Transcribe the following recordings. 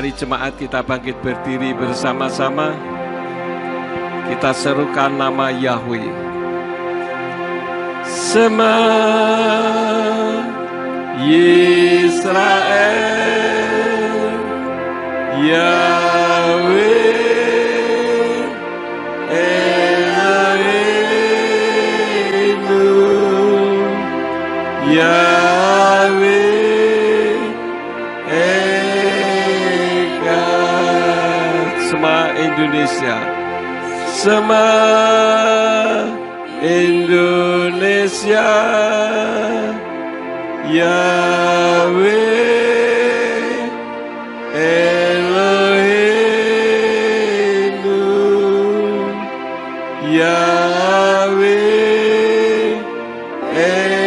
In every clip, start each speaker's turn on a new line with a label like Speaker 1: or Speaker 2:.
Speaker 1: Mari jemaat kita bangkit berdiri bersama-sama. Kita serukan nama Yahweh. Shema Yisrael, Yahweh Eloheinu, Yahweh Echad. Shema Indonesia, Shema Indonesia, Yahweh Eloheinu, Yahweh Echad.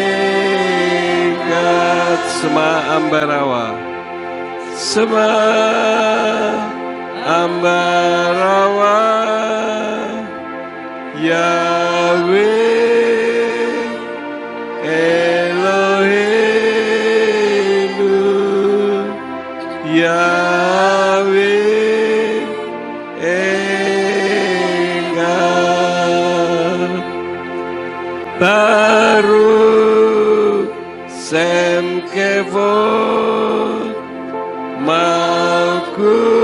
Speaker 1: Shema Ambarawa, Shema Ambarawa, Yahweh Eloheinu, Yahweh Echad. Baruch Shem Kevod Malkuto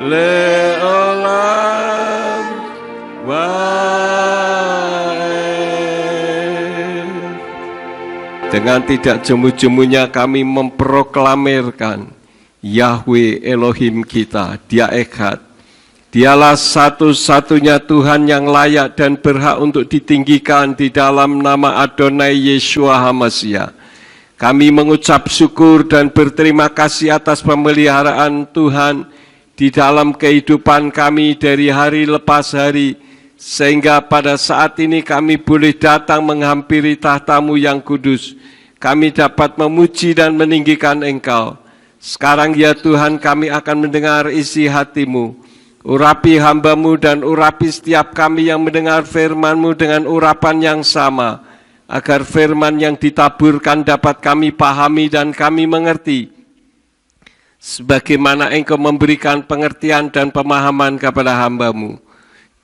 Speaker 1: Leolam Waed. Dengan tidak jemu-jemunya kami memproklamirkan Yahweh Elohim kita, Dia Echad. Dialah satu-satunya Tuhan yang layak dan berhak untuk ditinggikan di dalam nama Adonai Yeshua HaMashiach. Kami mengucap syukur dan berterima kasih atas pemeliharaan Tuhan di dalam kehidupan kami dari hari lepas hari, sehingga pada saat ini kami boleh datang menghampiri tahta-Mu yang kudus. Kami dapat memuji dan meninggikan Engkau. Sekarang ya Tuhan, kami akan mendengar isi hati-Mu. Urapi hamba-Mu dan urapi setiap kami yang mendengar firman-Mu dengan urapan yang sama, agar firman yang ditaburkan dapat kami pahami dan kami mengerti, sebagaimana Engkau memberikan pengertian dan pemahaman kepada hamba-Mu.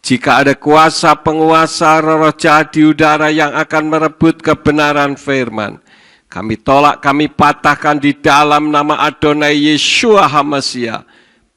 Speaker 1: Jika ada kuasa penguasa roh jahat di udara yang akan merebut kebenaran firman, kami tolak, kami patahkan di dalam nama Adonai Yeshua HaMashiach.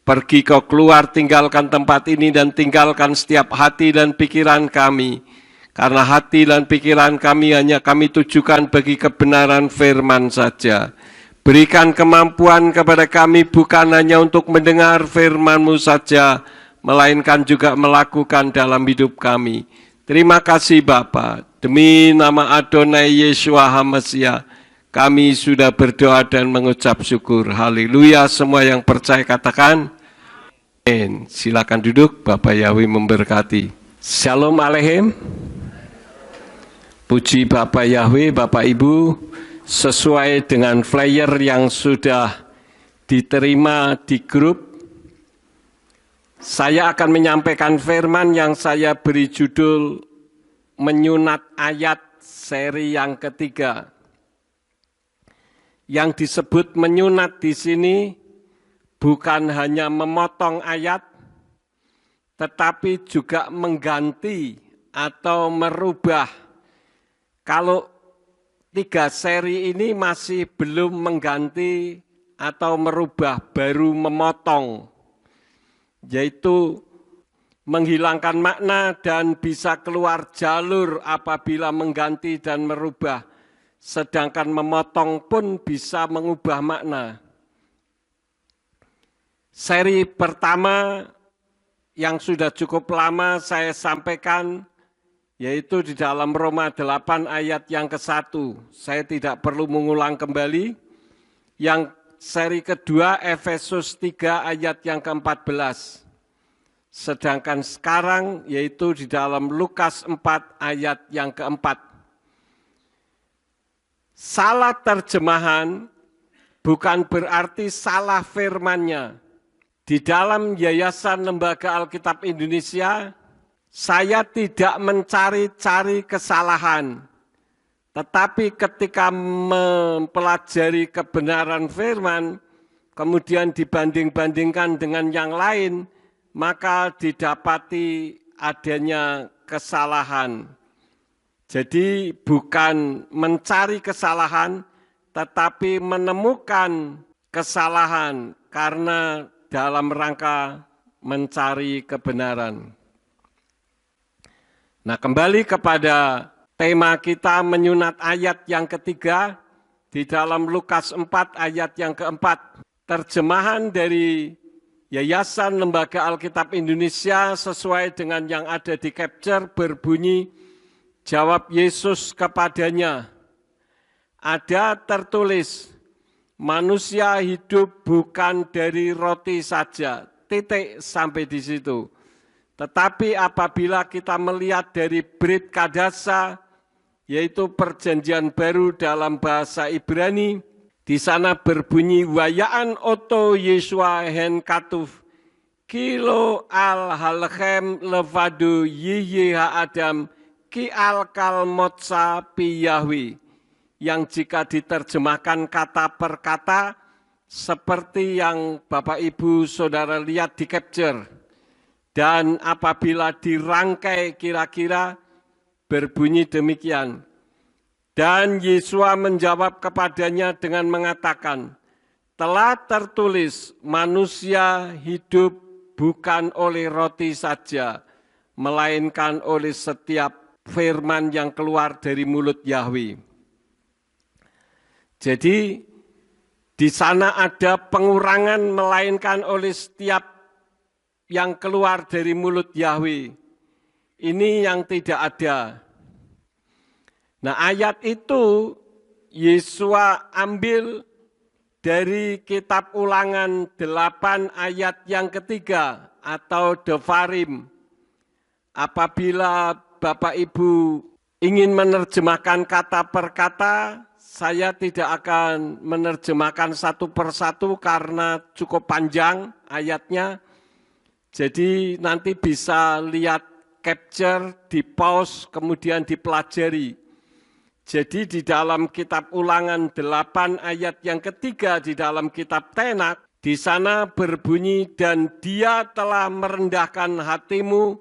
Speaker 1: Pergi kau keluar, tinggalkan tempat ini dan tinggalkan setiap hati dan pikiran kami. Karena hati dan pikiran kami hanya kami tujukan bagi kebenaran firman saja. Berikan kemampuan kepada kami bukan hanya untuk mendengar firman-Mu saja, melainkan juga melakukan dalam hidup kami. Terima kasih Bapa, demi nama Adonai Yeshua HaMashiach, kami sudah berdoa dan mengucap syukur. Haleluya, semua yang percaya katakan amin. Silakan duduk, Bapak Yahweh memberkati. Shalom Aleichem. Puji Bapak Yahweh, Bapak Ibu, sesuai dengan flyer yang sudah diterima di grup, saya akan menyampaikan firman yang saya beri judul Menyunat Ayat seri yang ketiga. Yang disebut menyunat di sini bukan hanya memotong ayat, tetapi juga mengganti atau merubah. Kalau 3 seri ini masih belum mengganti atau merubah, baru memotong, yaitu menghilangkan makna dan bisa keluar jalur apabila mengganti dan merubah, sedangkan memotong pun bisa mengubah makna. Seri pertama yang sudah cukup lama saya sampaikan, yaitu di dalam Roma 8 ayat yang ke-1. Saya tidak perlu mengulang kembali. Yang seri kedua Efesus 3 ayat yang ke-14. Sedangkan sekarang yaitu di dalam Lukas 4 ayat yang ke-4. Salah terjemahan bukan berarti salah firmannya. Di dalam Yayasan Lembaga Alkitab Indonesia, saya tidak mencari-cari kesalahan, Tetapi ketika mempelajari kebenaran firman, kemudian dibanding-bandingkan dengan yang lain, maka didapati adanya kesalahan. Jadi bukan mencari kesalahan, tetapi menemukan kesalahan karena dalam rangka mencari kebenaran. Nah, kembali kepada tema kita menyunat ayat yang ketiga di dalam Lukas 4 ayat yang keempat. Terjemahan dari Yayasan Lembaga Alkitab Indonesia sesuai dengan yang ada di capture berbunyi, jawab Yesus kepadanya, ada tertulis, manusia hidup bukan dari roti saja, titik sampai di situ. Tetapi apabila kita melihat dari Brit Kadasa, yaitu perjanjian baru dalam bahasa Ibrani, di sana berbunyi wayaan oto Yesua hen katuf, kilo al halchem levadu yiyeha adam ki al kal motsa pi Yahwi, yang jika diterjemahkan kata per kata, seperti yang Bapak Ibu Saudara lihat di capture. Dan apabila dirangkai kira-kira berbunyi demikian. Dan Yesua menjawab kepadanya dengan mengatakan, telah tertulis manusia hidup bukan oleh roti saja, melainkan oleh setiap firman yang keluar dari mulut Yahweh. Jadi di sana ada pengurangan melainkan oleh setiap yang keluar dari mulut Yahweh. Ini yang tidak ada. Nah, ayat itu Yesua ambil dari kitab Ulangan 8 ayat yang ketiga atau Devarim. Apabila Bapak Ibu ingin menerjemahkan kata per kata, saya tidak akan menerjemahkan satu persatu karena cukup panjang ayatnya. Jadi nanti bisa lihat capture, di pause, kemudian dipelajari. Jadi di dalam kitab Ulangan 8 ayat yang ketiga di dalam kitab Tenak, di sana berbunyi, dan dia telah merendahkan hatimu,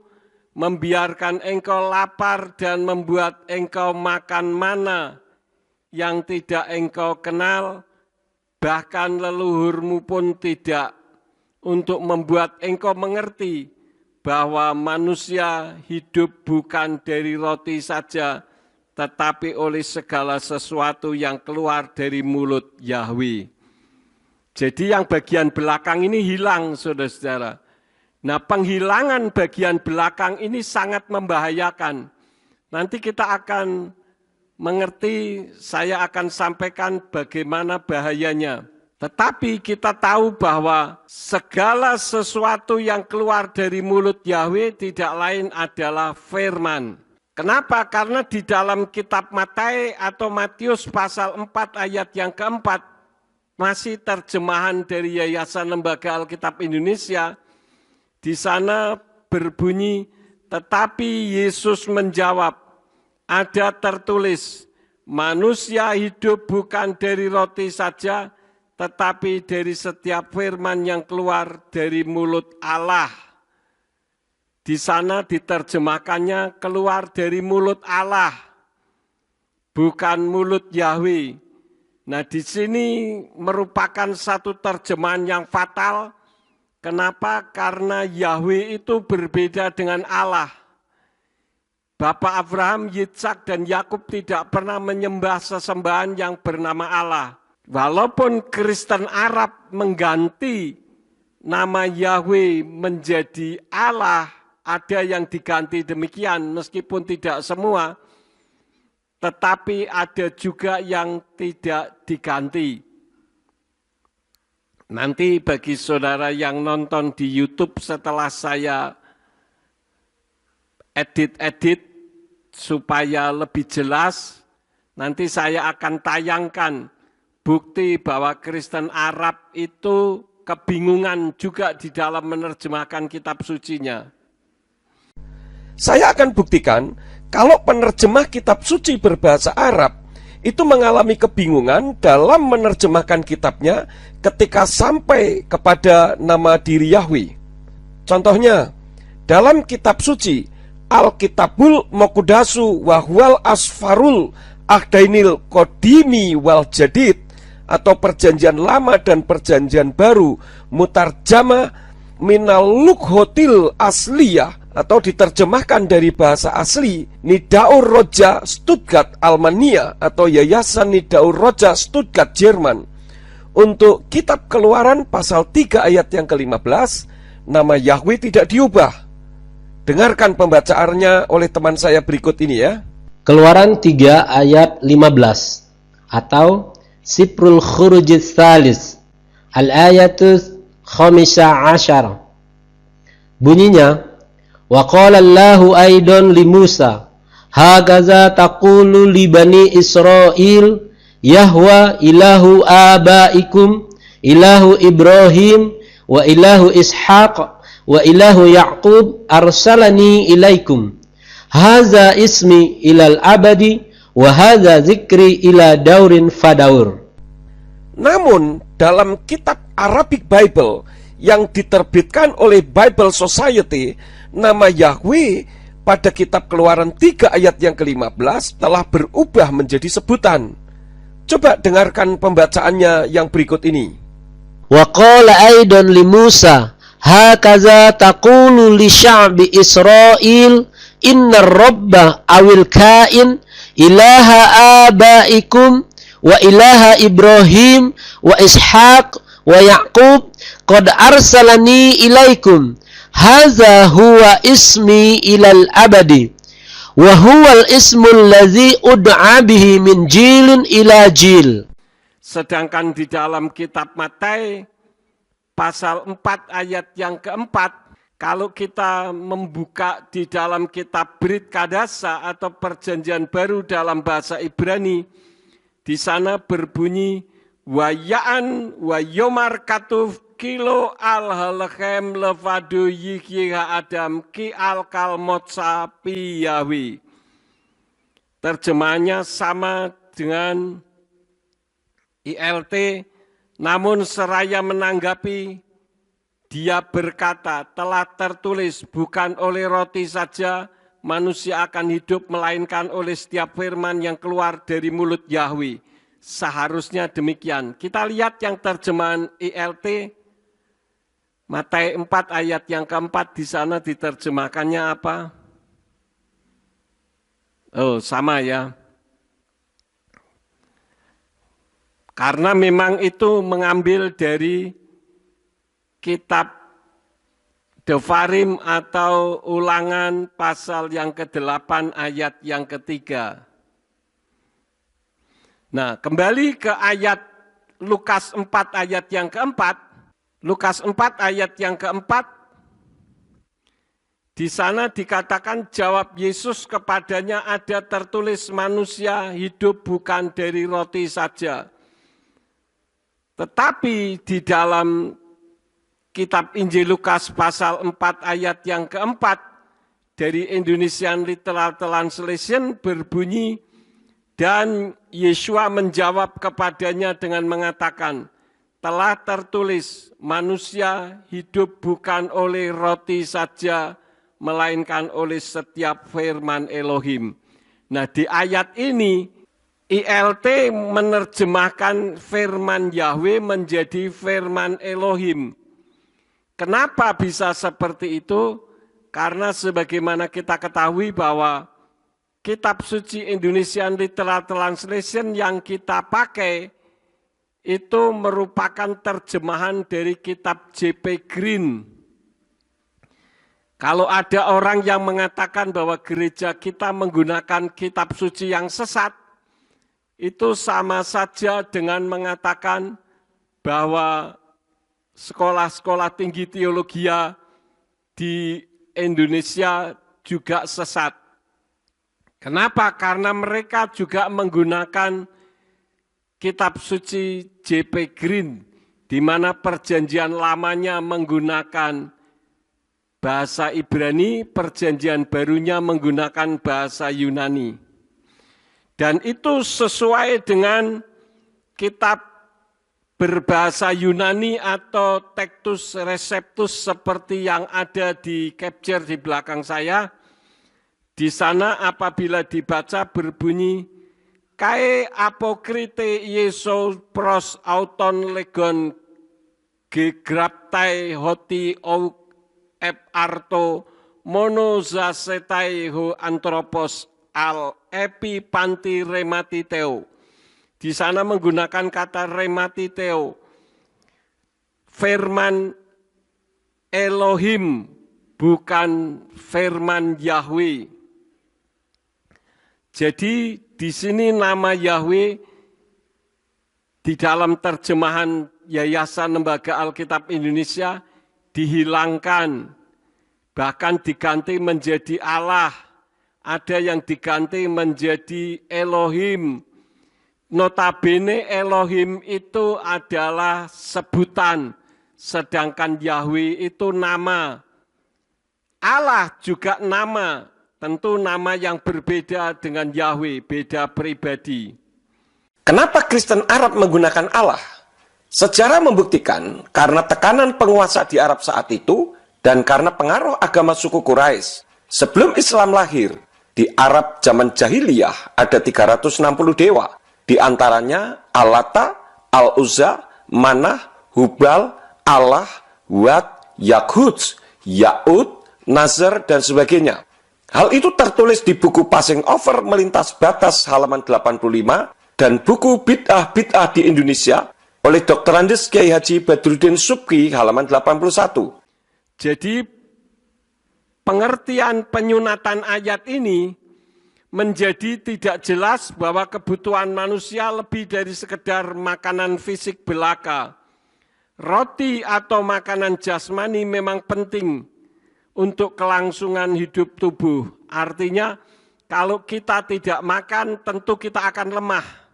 Speaker 1: membiarkan engkau lapar dan membuat engkau makan mana yang tidak engkau kenal, bahkan leluhurmu pun tidak, untuk membuat engkau mengerti bahwa manusia hidup bukan dari roti saja, tetapi oleh segala sesuatu yang keluar dari mulut Yahweh. Jadi yang bagian belakang ini hilang, saudara-saudara. Nah, penghilangan bagian belakang ini sangat membahayakan. Nanti kita akan mengerti, saya akan sampaikan bagaimana bahayanya. Tetapi kita tahu bahwa segala sesuatu yang keluar dari mulut Yahweh tidak lain adalah firman. Kenapa? Karena di dalam kitab Matius atau Matius pasal 4 ayat yang keempat, masih terjemahan dari Yayasan Lembaga Alkitab Indonesia, di sana berbunyi, tetapi Yesus menjawab, ada tertulis, manusia hidup bukan dari roti saja, tetapi dari setiap firman yang keluar dari mulut Allah. Di sana diterjemahkannya keluar dari mulut Allah, bukan mulut Yahweh. Nah, di sini merupakan satu terjemahan yang fatal. Kenapa? Karena Yahweh itu berbeda dengan Allah. Bapak Abraham, Yitzhak, dan Yakub tidak pernah menyembah sesembahan yang bernama Allah. Walaupun Kristen Arab mengganti nama Yahweh menjadi Allah, ada yang diganti demikian meskipun tidak semua, tetapi ada juga yang tidak diganti. Nanti bagi saudara yang nonton di YouTube setelah saya edit-edit supaya lebih jelas, nanti saya akan tayangkan bukti bahwa Kristen Arab itu kebingungan juga di dalam menerjemahkan kitab sucinya.
Speaker 2: Saya akan buktikan kalau penerjemah kitab suci berbahasa Arab
Speaker 1: itu mengalami kebingungan dalam menerjemahkan kitabnya ketika sampai kepada nama diri Yahweh. Contohnya, dalam kitab suci, Alkitabul Mokudasu Wahwal Asfarul Ahdainil Kodimi Wal Jadid, atau perjanjian lama dan perjanjian baru, mutarjama minal lughotil asliyah, atau diterjemahkan dari bahasa asli Nidaur Roja Stuttgart Almania, atau Yayasan Nidaur Roja Stuttgart Jerman. Untuk kitab Keluaran pasal 3 ayat yang ke-15, nama Yahweh tidak diubah. Dengarkan pembacaannya oleh teman saya berikut ini ya.
Speaker 2: Keluaran 3 ayat 15 atau Siprul Khurujis Salis Al-Ayatus Khomisa Ashar. Bunyinya, wa qala Allahu aidan li Musa hagaza taqulu li bani Israil Yahwa ilahu abaikum ilahu Ibrahim wa ilahu Ishaq wa ilahu Ya'qub arsalani ilaikum haza ismi ilal abadi wa haza zikri ila daurin fadaur.
Speaker 1: Namun dalam kitab Arabic Bible yang diterbitkan oleh Bible Society, nama Yahweh pada kitab Keluaran 3 ayat yang ke-15 telah berubah menjadi sebutan. Coba dengarkan pembacaannya yang berikut ini.
Speaker 2: Wa qala aidan li Musa hakaza taqulu li sya'bi Israil innar rabba awil kain ilaha abaikum wa ilaha Ibrahim wa Ishaq wa Ya'qub qad arsalani ilaikum haza huwa ismi ilal abadi wa huwal ismul ladzi ud'a bihi min jilin ila jil.
Speaker 1: Sedangkan di dalam kitab Matius pasal 4 ayat yang keempat, kalau kita membuka di dalam kitab Brit Kadasa atau perjanjian baru dalam bahasa Ibrani, di sana berbunyi wayaan wayomar katuf kilo al-halakhem levadu yikyiha adam ki al-kalmotsa piyawi. Terjemahannya sama dengan ILT, namun seraya menanggapi, dia berkata, telah tertulis bukan oleh roti saja manusia akan hidup, melainkan oleh setiap firman yang keluar dari mulut Yahweh. Seharusnya demikian. Kita lihat yang terjemahan ILT, Matius 4 ayat yang keempat, di sana diterjemahkannya apa? Oh, sama ya. Karena memang itu mengambil dari kitab Devarim atau Ulangan pasal yang ke-8 ayat yang ketiga. Nah, kembali ke ayat Lukas 4 ayat yang keempat. Lukas 4 ayat yang keempat, di sana dikatakan jawab Yesus kepadanya, ada tertulis manusia hidup bukan dari roti saja. Tetapi di dalam kitab Injil Lukas pasal 4 ayat yang keempat, dari Indonesian Literal Translation berbunyi, dan Yesua menjawab kepadanya dengan mengatakan, telah tertulis manusia hidup bukan oleh roti saja, melainkan oleh setiap firman Elohim. Nah, di ayat ini ILT menerjemahkan firman Yahweh menjadi firman Elohim. Kenapa bisa seperti itu? Karena sebagaimana kita ketahui bahwa kitab suci Indonesian Literal Translation yang kita pakai itu merupakan terjemahan dari kitab J.P. Green. Kalau ada orang yang mengatakan bahwa gereja kita menggunakan kitab suci yang sesat, itu sama saja dengan mengatakan bahwa sekolah-sekolah tinggi teologia di Indonesia juga sesat. Kenapa? Karena mereka juga menggunakan kitab suci J.P. Green, di mana perjanjian lamanya menggunakan bahasa Ibrani, perjanjian barunya menggunakan bahasa Yunani. Dan itu sesuai dengan kitab berbahasa Yunani atau Textus Receptus seperti yang ada di capture di belakang saya. Di sana apabila dibaca berbunyi Kae apokrite Yesus pros auton legon gegraptai hoti ou ep arto monozasetai ho antropos al epi panti rematiteo. Di sana menggunakan kata rematiteo. Firman Elohim, bukan firman Yahweh. Jadi di sini nama Yahweh di dalam terjemahan Yayasan Lembaga Alkitab Indonesia dihilangkan, bahkan diganti menjadi Allah. Ada yang diganti menjadi Elohim. Notabene Elohim itu adalah sebutan, sedangkan Yahweh itu nama. Allah juga nama, tentu nama yang berbeda dengan Yahweh, beda pribadi.
Speaker 3: Kenapa Kristen Arab menggunakan Allah? Sejarah membuktikan karena tekanan penguasa di Arab saat itu dan karena pengaruh agama suku Quraisy. Sebelum Islam lahir, di Arab zaman jahiliyah ada 360 dewa. Di antaranya Al-Lata, Al-Uzza, Manah, Hubal, Allah, Wat, Yaghuz, Ya'ud, Nazar, dan sebagainya. Hal itu tertulis di buku Passing Over Melintas Batas halaman 85 dan buku Bid'ah-Bid'ah di Indonesia oleh Dr. Andes Kiai Haji Badruddin Subki halaman 81.
Speaker 1: Jadi pengertian penyunatan ayat ini menjadi tidak jelas bahwa kebutuhan manusia lebih dari sekedar makanan fisik belaka. Roti atau makanan jasmani memang penting untuk kelangsungan hidup tubuh. Artinya kalau kita tidak makan tentu kita akan lemah.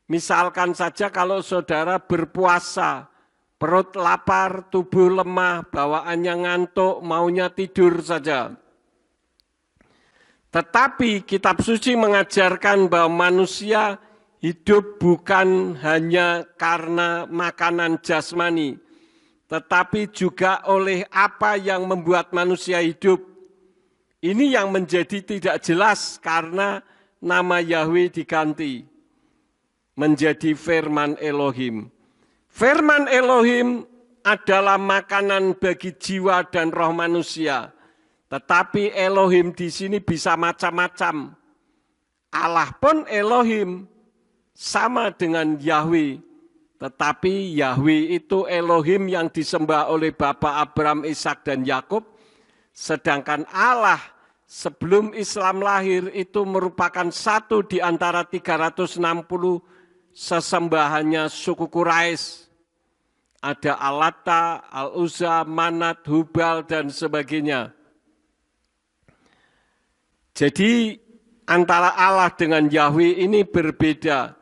Speaker 1: Misalkan saja kalau saudara berpuasa, perut lapar, tubuh lemah, bawaannya ngantuk, maunya tidur saja. Tetapi kitab suci mengajarkan bahwa manusia hidup bukan hanya karena makanan jasmani, tetapi juga oleh apa yang membuat manusia hidup. Ini yang menjadi tidak jelas karena nama Yahweh diganti menjadi firman Elohim. Firman Elohim adalah makanan bagi jiwa dan roh manusia. Tetapi Elohim di sini bisa macam-macam. Allah pun Elohim sama dengan Yahweh. Tetapi Yahweh itu Elohim yang disembah oleh Bapa Abraham, Ishak, dan Yakub. Sedangkan Allah sebelum Islam lahir itu merupakan satu di antara 360 sesembahannya suku Quraisy. Ada Al-Lata, Al-Uzza, Manat, Hubal, dan sebagainya. Jadi antara Allah dengan Yahweh ini berbeda.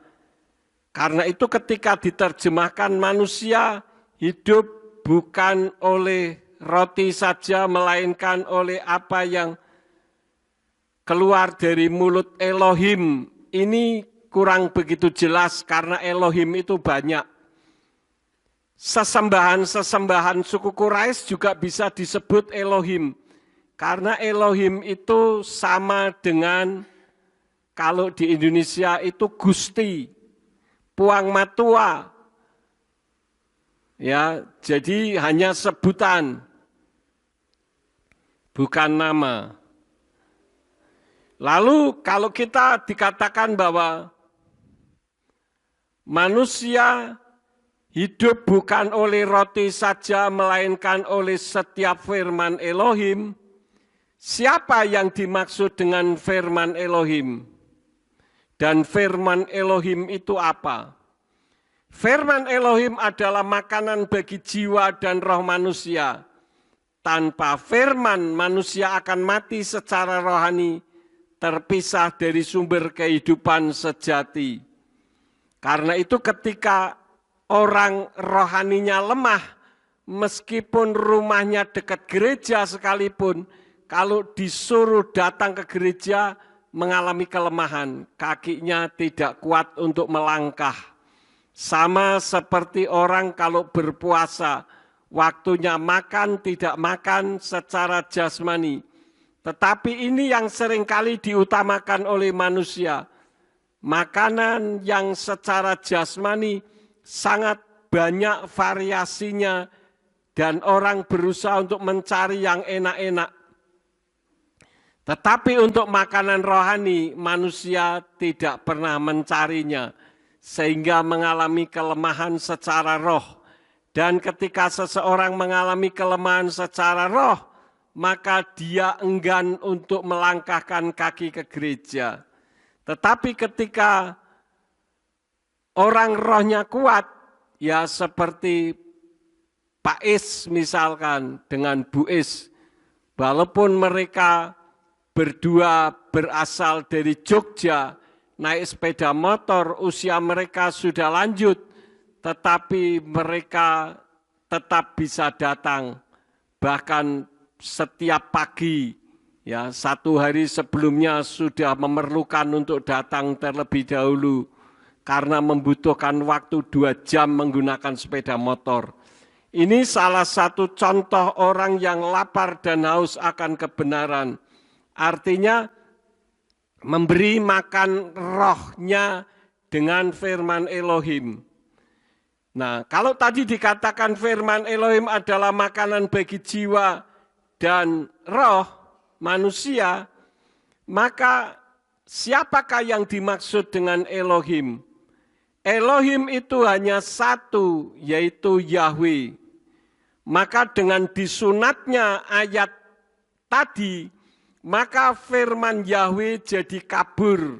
Speaker 1: Karena itu ketika diterjemahkan manusia hidup bukan oleh roti saja, melainkan oleh apa yang keluar dari mulut Elohim. Ini kurang begitu jelas karena Elohim itu banyak. Sesembahan-sesembahan suku Quraisy juga bisa disebut Elohim. Karena Elohim itu sama dengan kalau di Indonesia itu Gusti, Puang Matua. Ya, jadi hanya sebutan, bukan nama. Lalu kalau kita dikatakan bahwa manusia hidup bukan oleh roti saja, melainkan oleh setiap firman Elohim. Siapa yang dimaksud dengan firman Elohim? Dan firman Elohim itu apa? Firman Elohim adalah makanan bagi jiwa dan roh manusia. Tanpa firman, manusia akan mati secara rohani, terpisah dari sumber kehidupan sejati. Karena itu ketika orang rohaninya lemah, meskipun rumahnya dekat gereja sekalipun, kalau disuruh datang ke gereja, mengalami kelemahan, kakinya tidak kuat untuk melangkah. Sama seperti orang kalau berpuasa, waktunya makan tidak makan secara jasmani. Tetapi ini yang seringkali diutamakan oleh manusia. Makanan yang secara jasmani sangat banyak variasinya dan orang berusaha untuk mencari yang enak-enak. Tetapi untuk makanan rohani, manusia tidak pernah mencarinya, sehingga mengalami kelemahan secara roh. Dan ketika seseorang mengalami kelemahan secara roh, maka dia enggan untuk melangkahkan kaki ke gereja. Tetapi ketika orang rohnya kuat, ya seperti Pak Is misalkan dengan Bu Is, walaupun mereka berdua berasal dari Jogja, naik sepeda motor, usia mereka sudah lanjut, tetapi mereka tetap bisa datang, bahkan setiap pagi, ya 1 hari sebelumnya sudah memerlukan untuk datang terlebih dahulu, karena membutuhkan waktu 2 jam menggunakan sepeda motor. Ini salah satu contoh orang yang lapar dan haus akan kebenaran. Artinya memberi makan rohnya dengan firman Elohim. Nah, kalau tadi dikatakan firman Elohim adalah makanan bagi jiwa dan roh manusia, maka siapakah yang dimaksud dengan Elohim? Elohim itu hanya satu, yaitu Yahweh. Maka dengan disunatnya ayat tadi, maka firman Yahweh jadi kabur.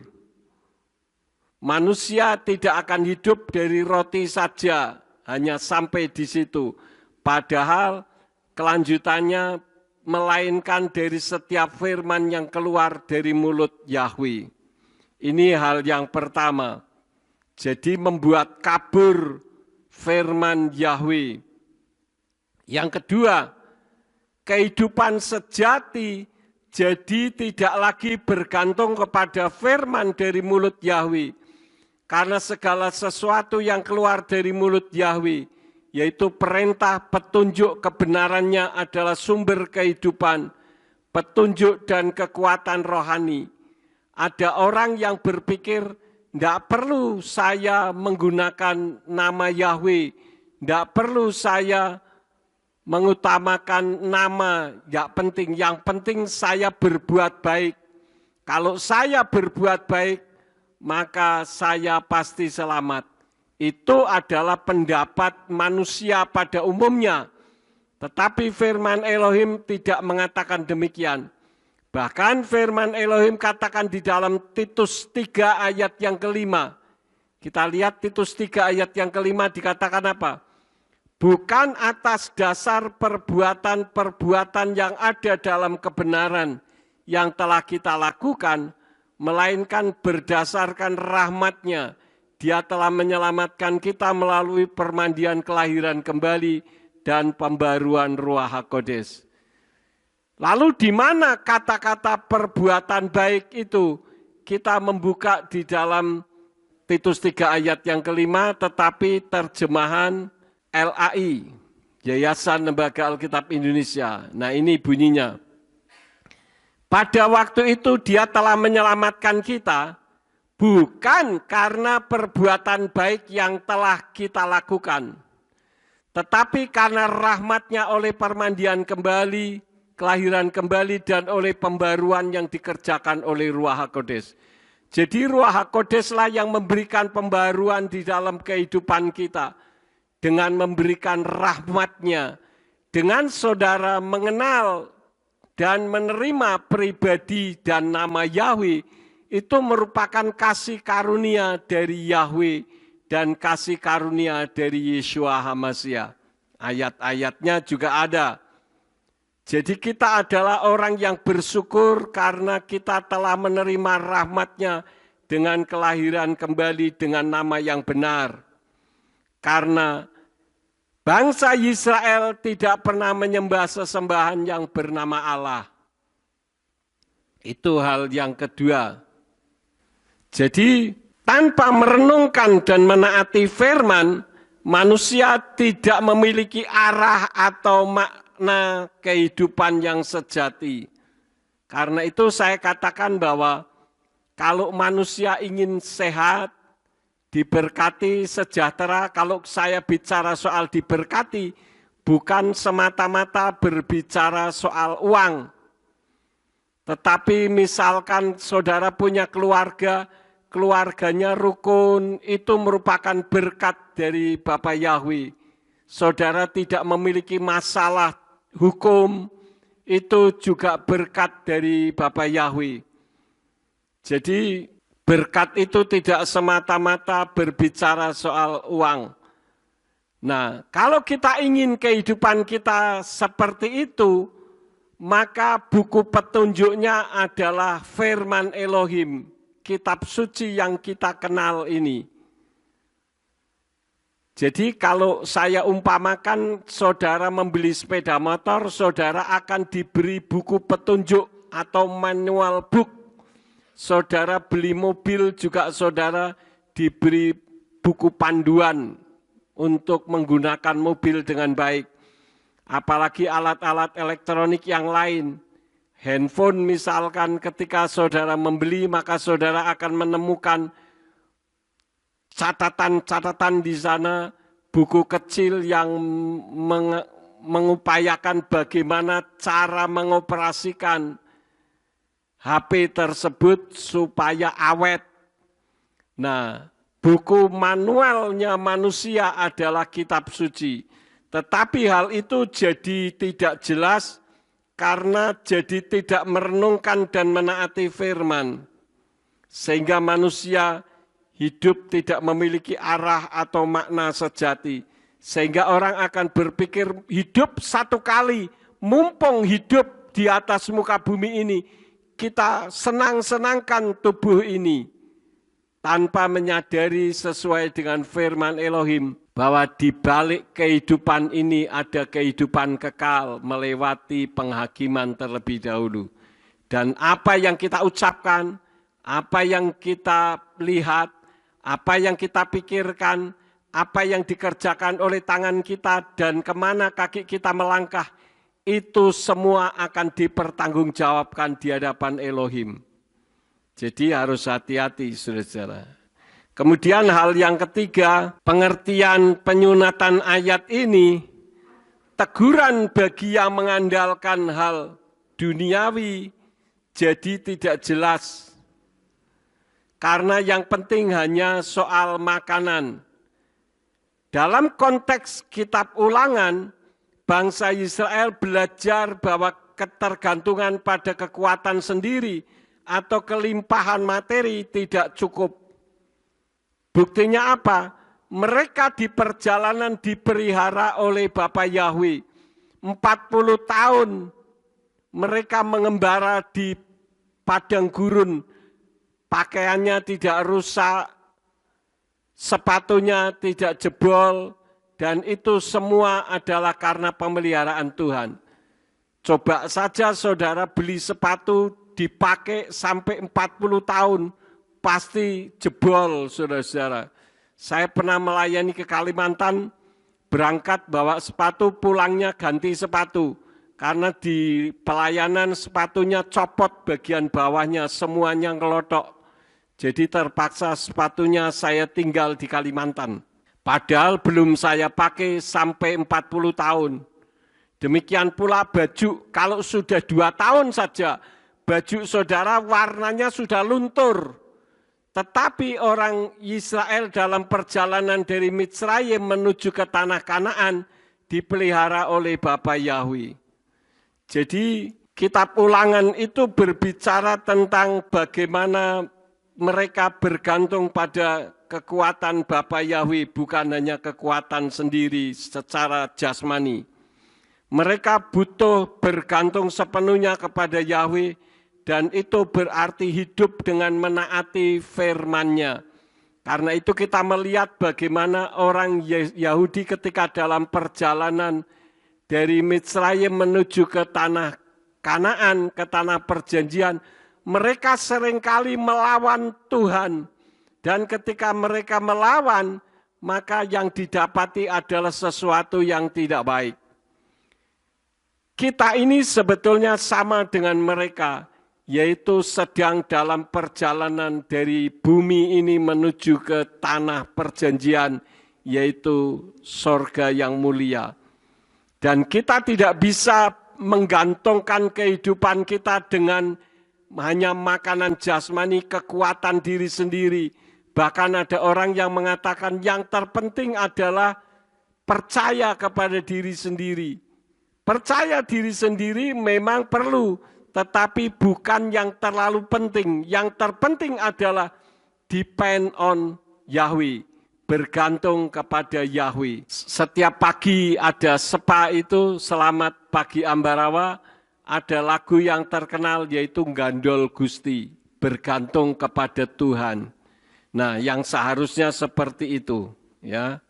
Speaker 1: Manusia tidak akan hidup dari roti saja, hanya sampai di situ. Padahal kelanjutannya melainkan dari setiap firman yang keluar dari mulut Yahweh. Ini hal yang pertama. Jadi membuat kabur firman Yahweh. Yang kedua, kehidupan sejati jadi tidak lagi bergantung kepada firman dari mulut Yahweh. Karena segala sesuatu yang keluar dari mulut Yahweh, yaitu perintah, petunjuk, kebenarannya adalah sumber kehidupan, petunjuk dan kekuatan rohani. Ada orang yang berpikir, tidak perlu saya menggunakan nama Yahweh, tidak perlu saya mengutamakan nama, tidak penting. Yang penting saya berbuat baik. Kalau saya berbuat baik, maka saya pasti selamat. Itu adalah pendapat manusia pada umumnya. Tetapi firman Elohim tidak mengatakan demikian. Bahkan firman Elohim katakan di dalam Titus 3 ayat yang kelima. Kita lihat Titus 3 ayat yang kelima dikatakan apa? Bukan atas dasar perbuatan-perbuatan yang ada dalam kebenaran yang telah kita lakukan, melainkan berdasarkan rahmat-Nya. Dia telah menyelamatkan kita melalui permandian kelahiran kembali dan pembaruan Ruach HaKodes. Lalu di mana kata-kata perbuatan baik itu? Kita membuka di dalam Titus 3 ayat yang kelima, tetapi terjemahan LAI, Yayasan Lembaga Alkitab Indonesia. Nah ini bunyinya. Pada waktu itu dia telah menyelamatkan kita, bukan karena perbuatan baik yang telah kita lakukan, tetapi karena rahmat-Nya oleh permandian kembali, kelahiran kembali, dan oleh pembaruan yang dikerjakan oleh Ruach HaKodes. Jadi Ruach HaKodes lah yang memberikan pembaruan di dalam kehidupan kita, dengan memberikan rahmat-Nya. Dengan saudara mengenal dan menerima pribadi dan nama Yahweh, itu merupakan kasih karunia dari Yahweh dan kasih karunia dari Yeshua HaMashiach. Ayat-ayatnya juga ada. Jadi kita adalah orang yang bersyukur karena kita telah menerima rahmat-Nya dengan kelahiran kembali dengan nama yang benar. Karena bangsa Israel tidak pernah menyembah sesembahan yang bernama Allah. Itu hal yang kedua. Jadi tanpa merenungkan dan menaati firman, manusia tidak memiliki arah atau makna kehidupan yang sejati. Karena itu saya katakan bahwa kalau manusia ingin sehat, diberkati, sejahtera, kalau saya bicara soal diberkati, bukan semata-mata berbicara soal uang. Tetapi misalkan saudara punya keluarga, keluarganya rukun, itu merupakan berkat dari Bapa Yahweh. Saudara tidak memiliki masalah hukum, itu juga berkat dari Bapa Yahweh. Jadi berkat itu tidak semata-mata berbicara soal uang. Nah, kalau kita ingin kehidupan kita seperti itu, maka buku petunjuknya adalah firman Elohim, kitab suci yang kita kenal ini. Jadi kalau saya umpamakan saudara membeli sepeda motor, saudara akan diberi buku petunjuk atau manual book. Saudara beli mobil juga saudara diberi buku panduan untuk menggunakan mobil dengan baik. Apalagi alat-alat elektronik yang lain. Handphone misalkan ketika saudara membeli, maka saudara akan menemukan catatan-catatan di sana, buku kecil yang mengupayakan bagaimana cara mengoperasikan HP tersebut supaya awet. Nah, buku manualnya manusia adalah kitab suci. Tetapi hal itu jadi tidak jelas karena jadi tidak merenungkan dan menaati firman. Sehingga manusia hidup tidak memiliki arah atau makna sejati. Sehingga orang akan berpikir hidup satu kali, mumpung hidup di atas muka bumi ini, kita senang-senangkan tubuh ini tanpa menyadari sesuai dengan firman Elohim bahwa di balik kehidupan ini ada kehidupan kekal melewati penghakiman terlebih dahulu. Dan apa yang kita ucapkan, apa yang kita lihat, apa yang kita pikirkan, apa yang dikerjakan oleh tangan kita dan kemana kaki kita melangkah, itu semua akan dipertanggungjawabkan di hadapan Elohim. Jadi harus hati-hati, saudara-saudara. Kemudian hal yang ketiga, pengertian penyunatan ayat ini, teguran bagi yang mengandalkan hal duniawi, jadi tidak jelas. Karena yang penting hanya soal makanan. Dalam konteks kitab Ulangan, bangsa Israel belajar bahwa ketergantungan pada kekuatan sendiri atau kelimpahan materi tidak cukup. Buktinya apa? Mereka di perjalanan dipelihara oleh Bapa Yahweh. 40 tahun mereka mengembara di padang gurun. Pakaiannya tidak rusak, sepatunya tidak jebol, dan itu semua adalah karena pemeliharaan Tuhan. Coba saja saudara beli sepatu dipakai sampai 40 tahun, pasti jebol saudara-saudara. Saya pernah melayani ke Kalimantan, berangkat bawa sepatu, pulangnya ganti sepatu. Karena di pelayanan sepatunya copot bagian bawahnya, semuanya ngelotok. Jadi terpaksa sepatunya saya tinggal di Kalimantan. Padahal belum saya pakai sampai 40 tahun. Demikian pula baju, kalau sudah 2 tahun saja, baju saudara warnanya sudah luntur. Tetapi orang Israel dalam perjalanan dari Mitsrayim menuju ke tanah Kanaan dipelihara oleh Bapa Yahweh. Jadi kitab Ulangan itu berbicara tentang bagaimana mereka bergantung pada kekuatan Bapa Yahweh, bukan hanya kekuatan sendiri secara jasmani. Mereka butuh bergantung sepenuhnya kepada Yahweh, dan itu berarti hidup dengan menaati firman-Nya. Karena itu kita melihat bagaimana orang Yahudi ketika dalam perjalanan dari Mitsrayim menuju ke tanah Kanaan, ke tanah perjanjian, mereka seringkali melawan Tuhan. Dan ketika mereka melawan, maka yang didapati adalah sesuatu yang tidak baik. Kita ini sebetulnya sama dengan mereka, yaitu sedang dalam perjalanan dari bumi ini menuju ke tanah perjanjian, yaitu sorga yang mulia. Dan kita tidak bisa menggantungkan kehidupan kita dengan hanya makanan jasmani, kekuatan diri sendiri. Bahkan ada orang yang mengatakan yang terpenting adalah percaya kepada diri sendiri. Percaya diri sendiri memang perlu, tetapi bukan yang terlalu penting. Yang terpenting adalah depend on Yahweh, bergantung kepada Yahweh. Setiap pagi ada sepa itu, selamat pagi Ambarawa, ada lagu yang terkenal yaitu Gandol Gusti, bergantung kepada Tuhan. Nah, yang seharusnya seperti itu, ya.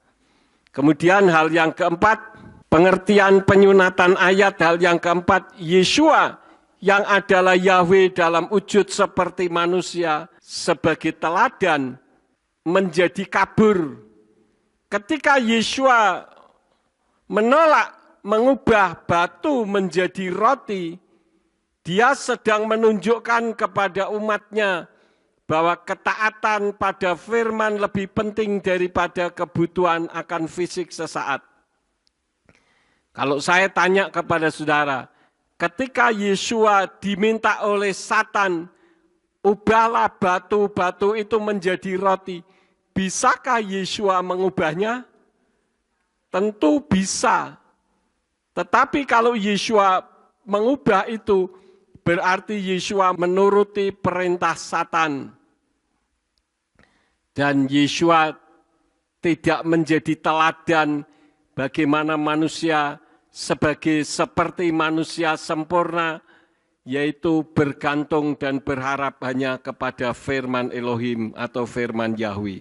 Speaker 1: Kemudian hal yang keempat, pengertian penyunatan ayat. Hal yang keempat, Yeshua yang adalah Yahweh dalam wujud seperti manusia sebagai teladan menjadi kabur. Ketika Yeshua menolak mengubah batu menjadi roti, dia sedang menunjukkan kepada umatnya bahwa ketaatan pada firman lebih penting daripada kebutuhan akan fisik sesaat. Kalau saya tanya kepada saudara, ketika Yeshua diminta oleh Satan, ubahlah batu-batu itu menjadi roti, bisakah Yeshua mengubahnya? Tentu bisa. Tetapi kalau Yeshua mengubah itu, berarti Yeshua menuruti perintah Satan. Dan Yeshua tidak menjadi teladan bagaimana manusia seperti manusia sempurna, yaitu bergantung dan berharap hanya kepada firman Elohim atau firman Yahweh.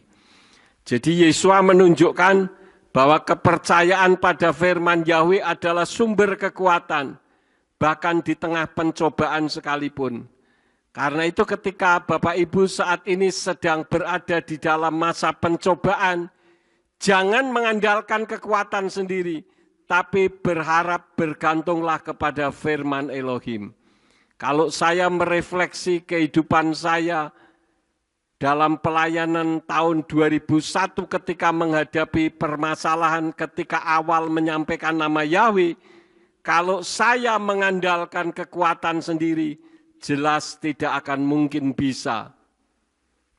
Speaker 1: Jadi Yeshua menunjukkan bahwa kepercayaan pada firman Yahweh adalah sumber kekuatan, bahkan di tengah pencobaan sekalipun. Karena itu ketika Bapak Ibu saat ini sedang berada di dalam masa pencobaan, jangan mengandalkan kekuatan sendiri, tapi berharap bergantunglah kepada firman Elohim. Kalau saya merefleksi kehidupan saya dalam pelayanan tahun 2001 ketika menghadapi permasalahan ketika awal menyampaikan nama Yahweh, kalau saya mengandalkan kekuatan sendiri, jelas tidak akan mungkin bisa.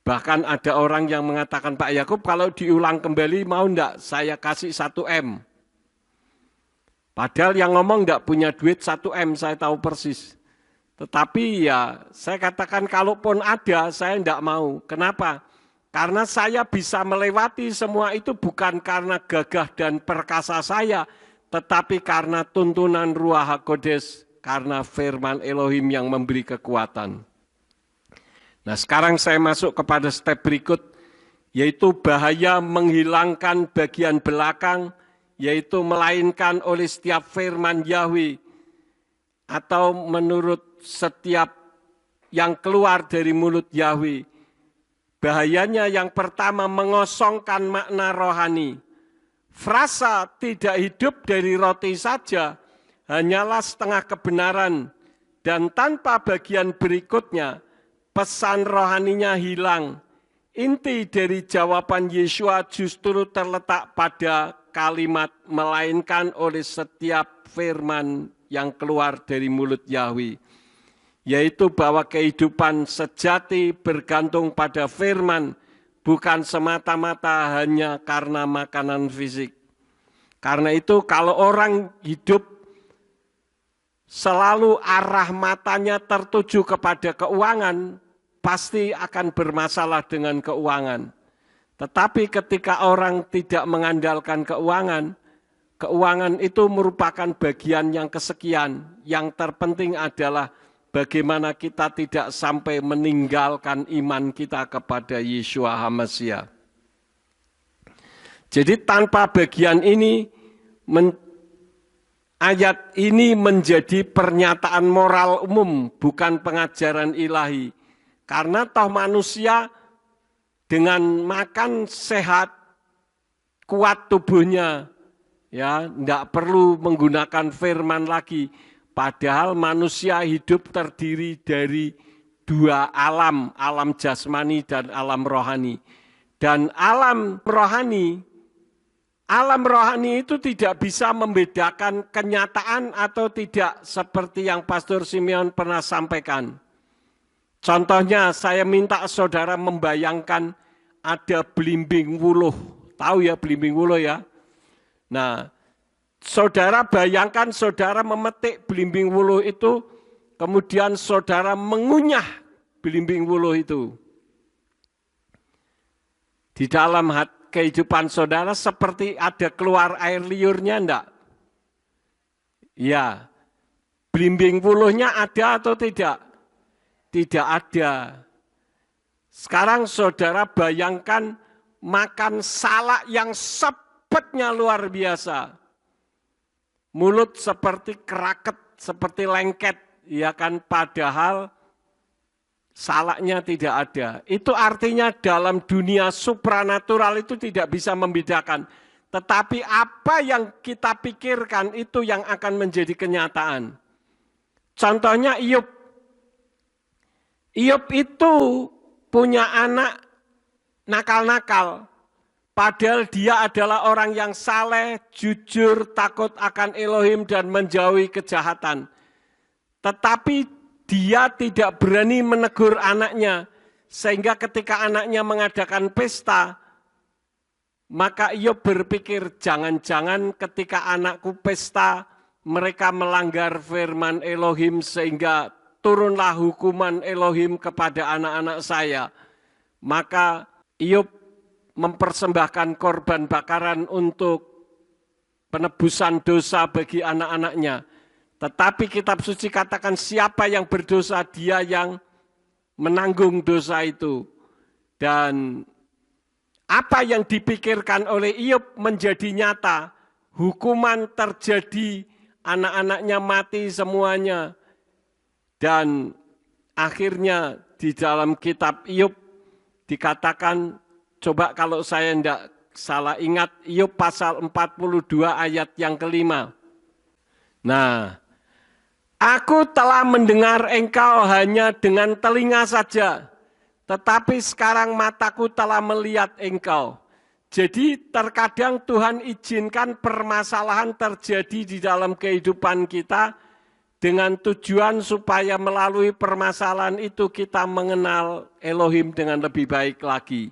Speaker 1: Bahkan ada orang yang mengatakan, Pak Yakub kalau diulang kembali mau enggak saya kasih 1M. Padahal yang ngomong enggak punya duit 1M, saya tahu persis. Tetapi ya saya katakan kalaupun ada saya enggak mau. Kenapa? Karena saya bisa melewati semua itu bukan karena gagah dan perkasa saya, tetapi karena tuntunan Ruach HaKodes, karena firman Elohim yang memberi kekuatan. Nah, sekarang saya masuk kepada step berikut, yaitu bahaya menghilangkan bagian belakang, yaitu melainkan oleh setiap firman Yahweh, atau menurut setiap yang keluar dari mulut Yahweh. Bahayanya yang pertama, mengosongkan makna rohani. Frasa tidak hidup dari roti saja, hanyalah setengah kebenaran, dan tanpa bagian berikutnya, pesan rohaninya hilang. Inti dari jawaban Yeshua justru terletak pada kalimat melainkan oleh setiap firman yang keluar dari mulut Yahweh, yaitu bahwa kehidupan sejati bergantung pada firman, bukan semata-mata hanya karena makanan fisik. Karena itu kalau orang hidup selalu arah matanya tertuju kepada keuangan, pasti akan bermasalah dengan keuangan. Tetapi ketika orang tidak mengandalkan keuangan, keuangan itu merupakan bagian yang kesekian. Yang terpenting adalah bagaimana kita tidak sampai meninggalkan iman kita kepada Yeshua HaMashiach. Jadi tanpa bagian ini, ayat ini menjadi pernyataan moral umum, bukan pengajaran ilahi. Karena toh manusia dengan makan sehat, kuat tubuhnya, ya, tidak perlu menggunakan firman lagi. Padahal manusia hidup terdiri dari dua alam, alam jasmani dan alam rohani. Dan alam rohani itu tidak bisa membedakan kenyataan atau tidak, seperti yang Pastor Simeon pernah sampaikan. Contohnya, saya minta saudara membayangkan ada belimbing wuluh. Tahu ya belimbing wuluh ya? Nah, saudara bayangkan saudara memetik belimbing wuluh itu, kemudian saudara mengunyah belimbing wuluh itu. Di dalam kehidupan saudara seperti ada keluar air liurnya enggak? Ya, belimbing wuluhnya ada atau tidak? Tidak ada. Sekarang saudara bayangkan makan salak yang sepetnya luar biasa. Mulut seperti keraket, seperti lengket, ya kan, padahal salaknya tidak ada. Itu artinya dalam dunia supranatural itu tidak bisa membedakan. Tetapi apa yang kita pikirkan itu yang akan menjadi kenyataan. Contohnya Iyyub. Iyyub itu punya anak nakal-nakal. Padahal dia adalah orang yang saleh, jujur, takut akan Elohim dan menjauhi kejahatan. Tetapi dia tidak berani menegur anaknya, sehingga ketika anaknya mengadakan pesta, maka Iyyub berpikir, jangan-jangan ketika anakku pesta, mereka melanggar firman Elohim, sehingga turunlah hukuman Elohim kepada anak-anak saya. Maka Iyyub mempersembahkan korban bakaran untuk penebusan dosa bagi anak-anaknya. Tetapi kitab suci katakan siapa yang berdosa, dia yang menanggung dosa itu. Dan apa yang dipikirkan oleh Iyyub menjadi nyata. Hukuman terjadi, anak-anaknya mati semuanya. Dan akhirnya di dalam kitab Iyyub dikatakan, coba kalau saya tidak salah ingat, Iyyub pasal 42 ayat yang kelima. Nah, aku telah mendengar engkau hanya dengan telinga saja, tetapi sekarang mataku telah melihat engkau. Jadi terkadang Tuhan izinkan permasalahan terjadi di dalam kehidupan kita dengan tujuan supaya melalui permasalahan itu kita mengenal Elohim dengan lebih baik lagi.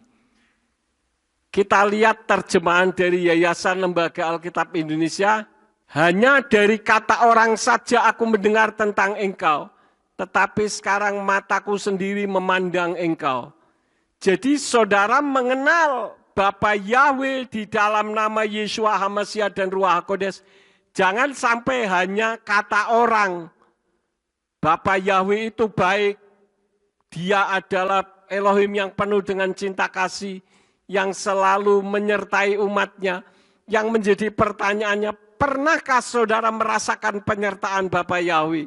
Speaker 1: Kita lihat terjemahan dari Yayasan Lembaga Alkitab Indonesia. Hanya dari kata orang saja aku mendengar tentang engkau, tetapi sekarang mataku sendiri memandang engkau. Jadi saudara mengenal Bapa Yahweh di dalam nama Yeshua HaMashiach dan Ruach HaKodes. Jangan sampai hanya kata orang, Bapa Yahweh itu baik, dia adalah Elohim yang penuh dengan cinta kasih, yang selalu menyertai umatnya. Yang menjadi pertanyaannya, pernahkah saudara merasakan penyertaan Bapa Yahweh?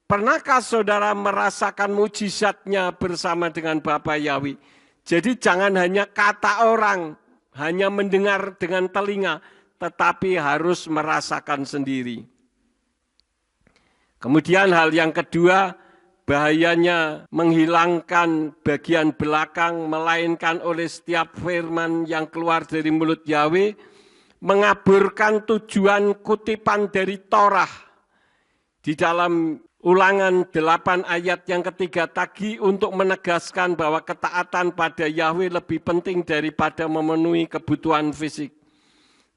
Speaker 1: Pernahkah saudara merasakan mujizatnya bersama dengan Bapa Yahweh? Jadi jangan hanya kata orang, hanya mendengar dengan telinga, tetapi harus merasakan sendiri. Kemudian hal yang kedua, bahayanya menghilangkan bagian belakang, melainkan oleh setiap firman yang keluar dari mulut Yahweh, mengaburkan tujuan kutipan dari Torah. Di dalam Ulangan 8 ayat yang ketiga tadi untuk menegaskan bahwa ketaatan pada Yahweh lebih penting daripada memenuhi kebutuhan fisik.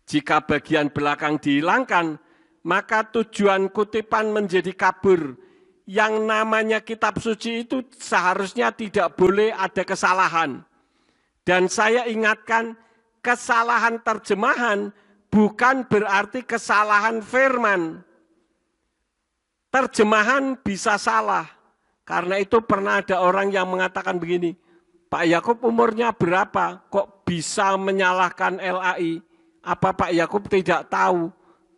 Speaker 1: Jika bagian belakang dihilangkan, maka tujuan kutipan menjadi kabur. Yang namanya kitab suci itu seharusnya tidak boleh ada kesalahan. Dan saya ingatkan, kesalahan terjemahan bukan berarti kesalahan firman. Terjemahan bisa salah. Karena itu pernah ada orang yang mengatakan begini, Pak Yakub umurnya berapa? Kok bisa menyalahkan LAI? Apa Pak Yakub tidak tahu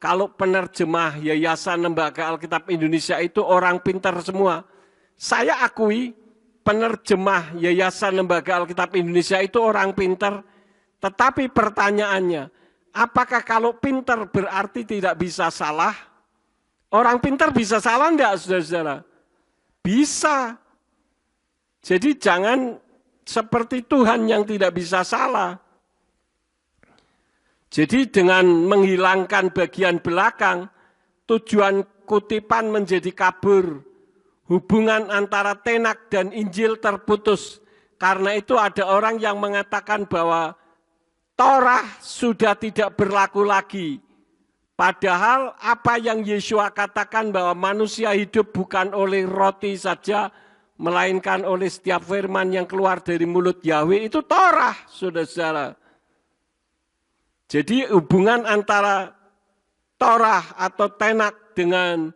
Speaker 1: kalau penerjemah Yayasan Lembaga Alkitab Indonesia itu orang pintar semua. Saya akui penerjemah Yayasan Lembaga Alkitab Indonesia itu orang pintar, tetapi pertanyaannya, apakah kalau pintar berarti tidak bisa salah? Orang pintar bisa salah enggak, saudara-saudara? Bisa. Jadi jangan seperti Tuhan yang tidak bisa salah. Jadi dengan menghilangkan bagian belakang, tujuan kutipan menjadi kabur. Hubungan antara Tenak dan Injil terputus. Karena itu ada orang yang mengatakan bahwa Torah sudah tidak berlaku lagi. Padahal apa yang Yeshua katakan bahwa manusia hidup bukan oleh roti saja, melainkan oleh setiap firman yang keluar dari mulut Yahweh, itu Torah, saudara-saudara. Jadi hubungan antara Torah atau Tenak dengan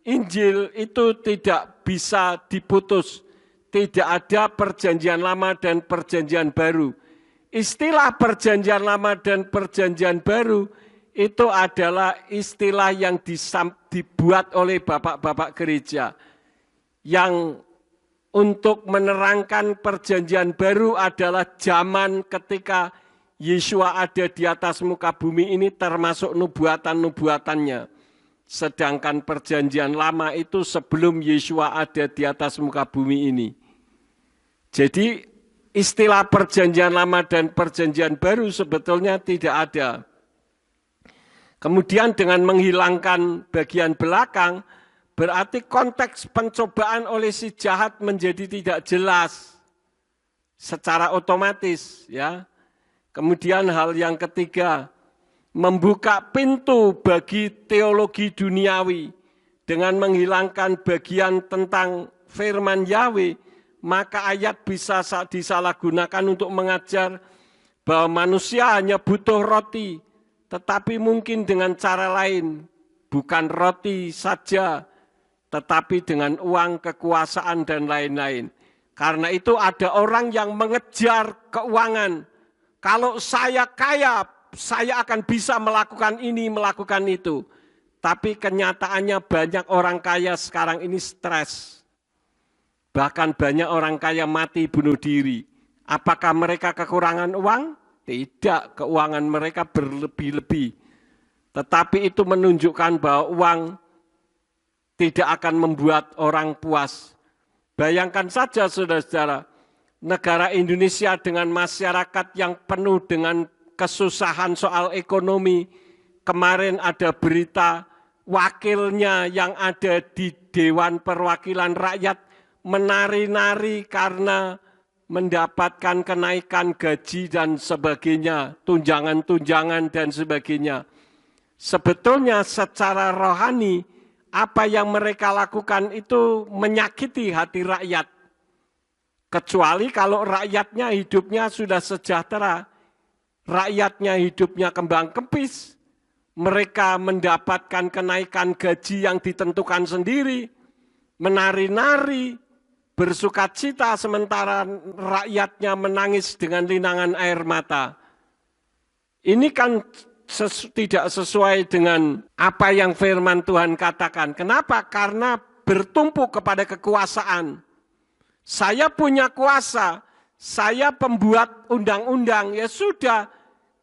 Speaker 1: Injil itu tidak bisa diputus. Tidak ada perjanjian lama dan perjanjian baru. Istilah perjanjian lama dan perjanjian baru itu adalah istilah yang dibuat oleh bapak-bapak gereja. Yang untuk menerangkan perjanjian baru adalah zaman ketika Yeshua ada di atas muka bumi ini termasuk nubuatan-nubuatannya. Sedangkan perjanjian lama itu sebelum Yeshua ada di atas muka bumi ini. Jadi istilah perjanjian lama dan perjanjian baru sebetulnya tidak ada. Kemudian dengan menghilangkan bagian belakang, berarti konteks pencobaan oleh si jahat menjadi tidak jelas secara otomatis, ya. Kemudian hal yang ketiga, membuka pintu bagi teologi duniawi dengan menghilangkan bagian tentang firman Yahweh, maka ayat bisa disalahgunakan untuk mengajar bahwa manusia hanya butuh roti, tetapi mungkin dengan cara lain, bukan roti saja, tetapi dengan uang, kekuasaan, dan lain-lain. Karena itu ada orang yang mengejar keuangan. Kalau saya kaya, saya akan bisa melakukan ini, melakukan itu. Tapi kenyataannya banyak orang kaya sekarang ini stres. Bahkan banyak orang kaya mati bunuh diri. Apakah mereka kekurangan uang? Tidak, keuangan mereka berlebih-lebih. Tetapi itu menunjukkan bahwa uang tidak akan membuat orang puas. Bayangkan saja saudara-saudara, negara Indonesia dengan masyarakat yang penuh dengan kesusahan soal ekonomi. Kemarin ada berita wakilnya yang ada di Dewan Perwakilan Rakyat menari-nari karena mendapatkan kenaikan gaji dan sebagainya, tunjangan-tunjangan dan sebagainya. Sebetulnya secara rohani, apa yang mereka lakukan itu menyakiti hati rakyat. Kecuali kalau rakyatnya hidupnya sudah sejahtera, rakyatnya hidupnya kembang kempis, mereka mendapatkan kenaikan gaji yang ditentukan sendiri, menari-nari, bersukacita sementara rakyatnya menangis dengan linangan air mata. Ini kan tidak sesuai dengan apa yang firman Tuhan katakan. Kenapa? Karena bertumpu kepada kekuasaan. Saya punya kuasa, saya pembuat undang-undang, ya sudah,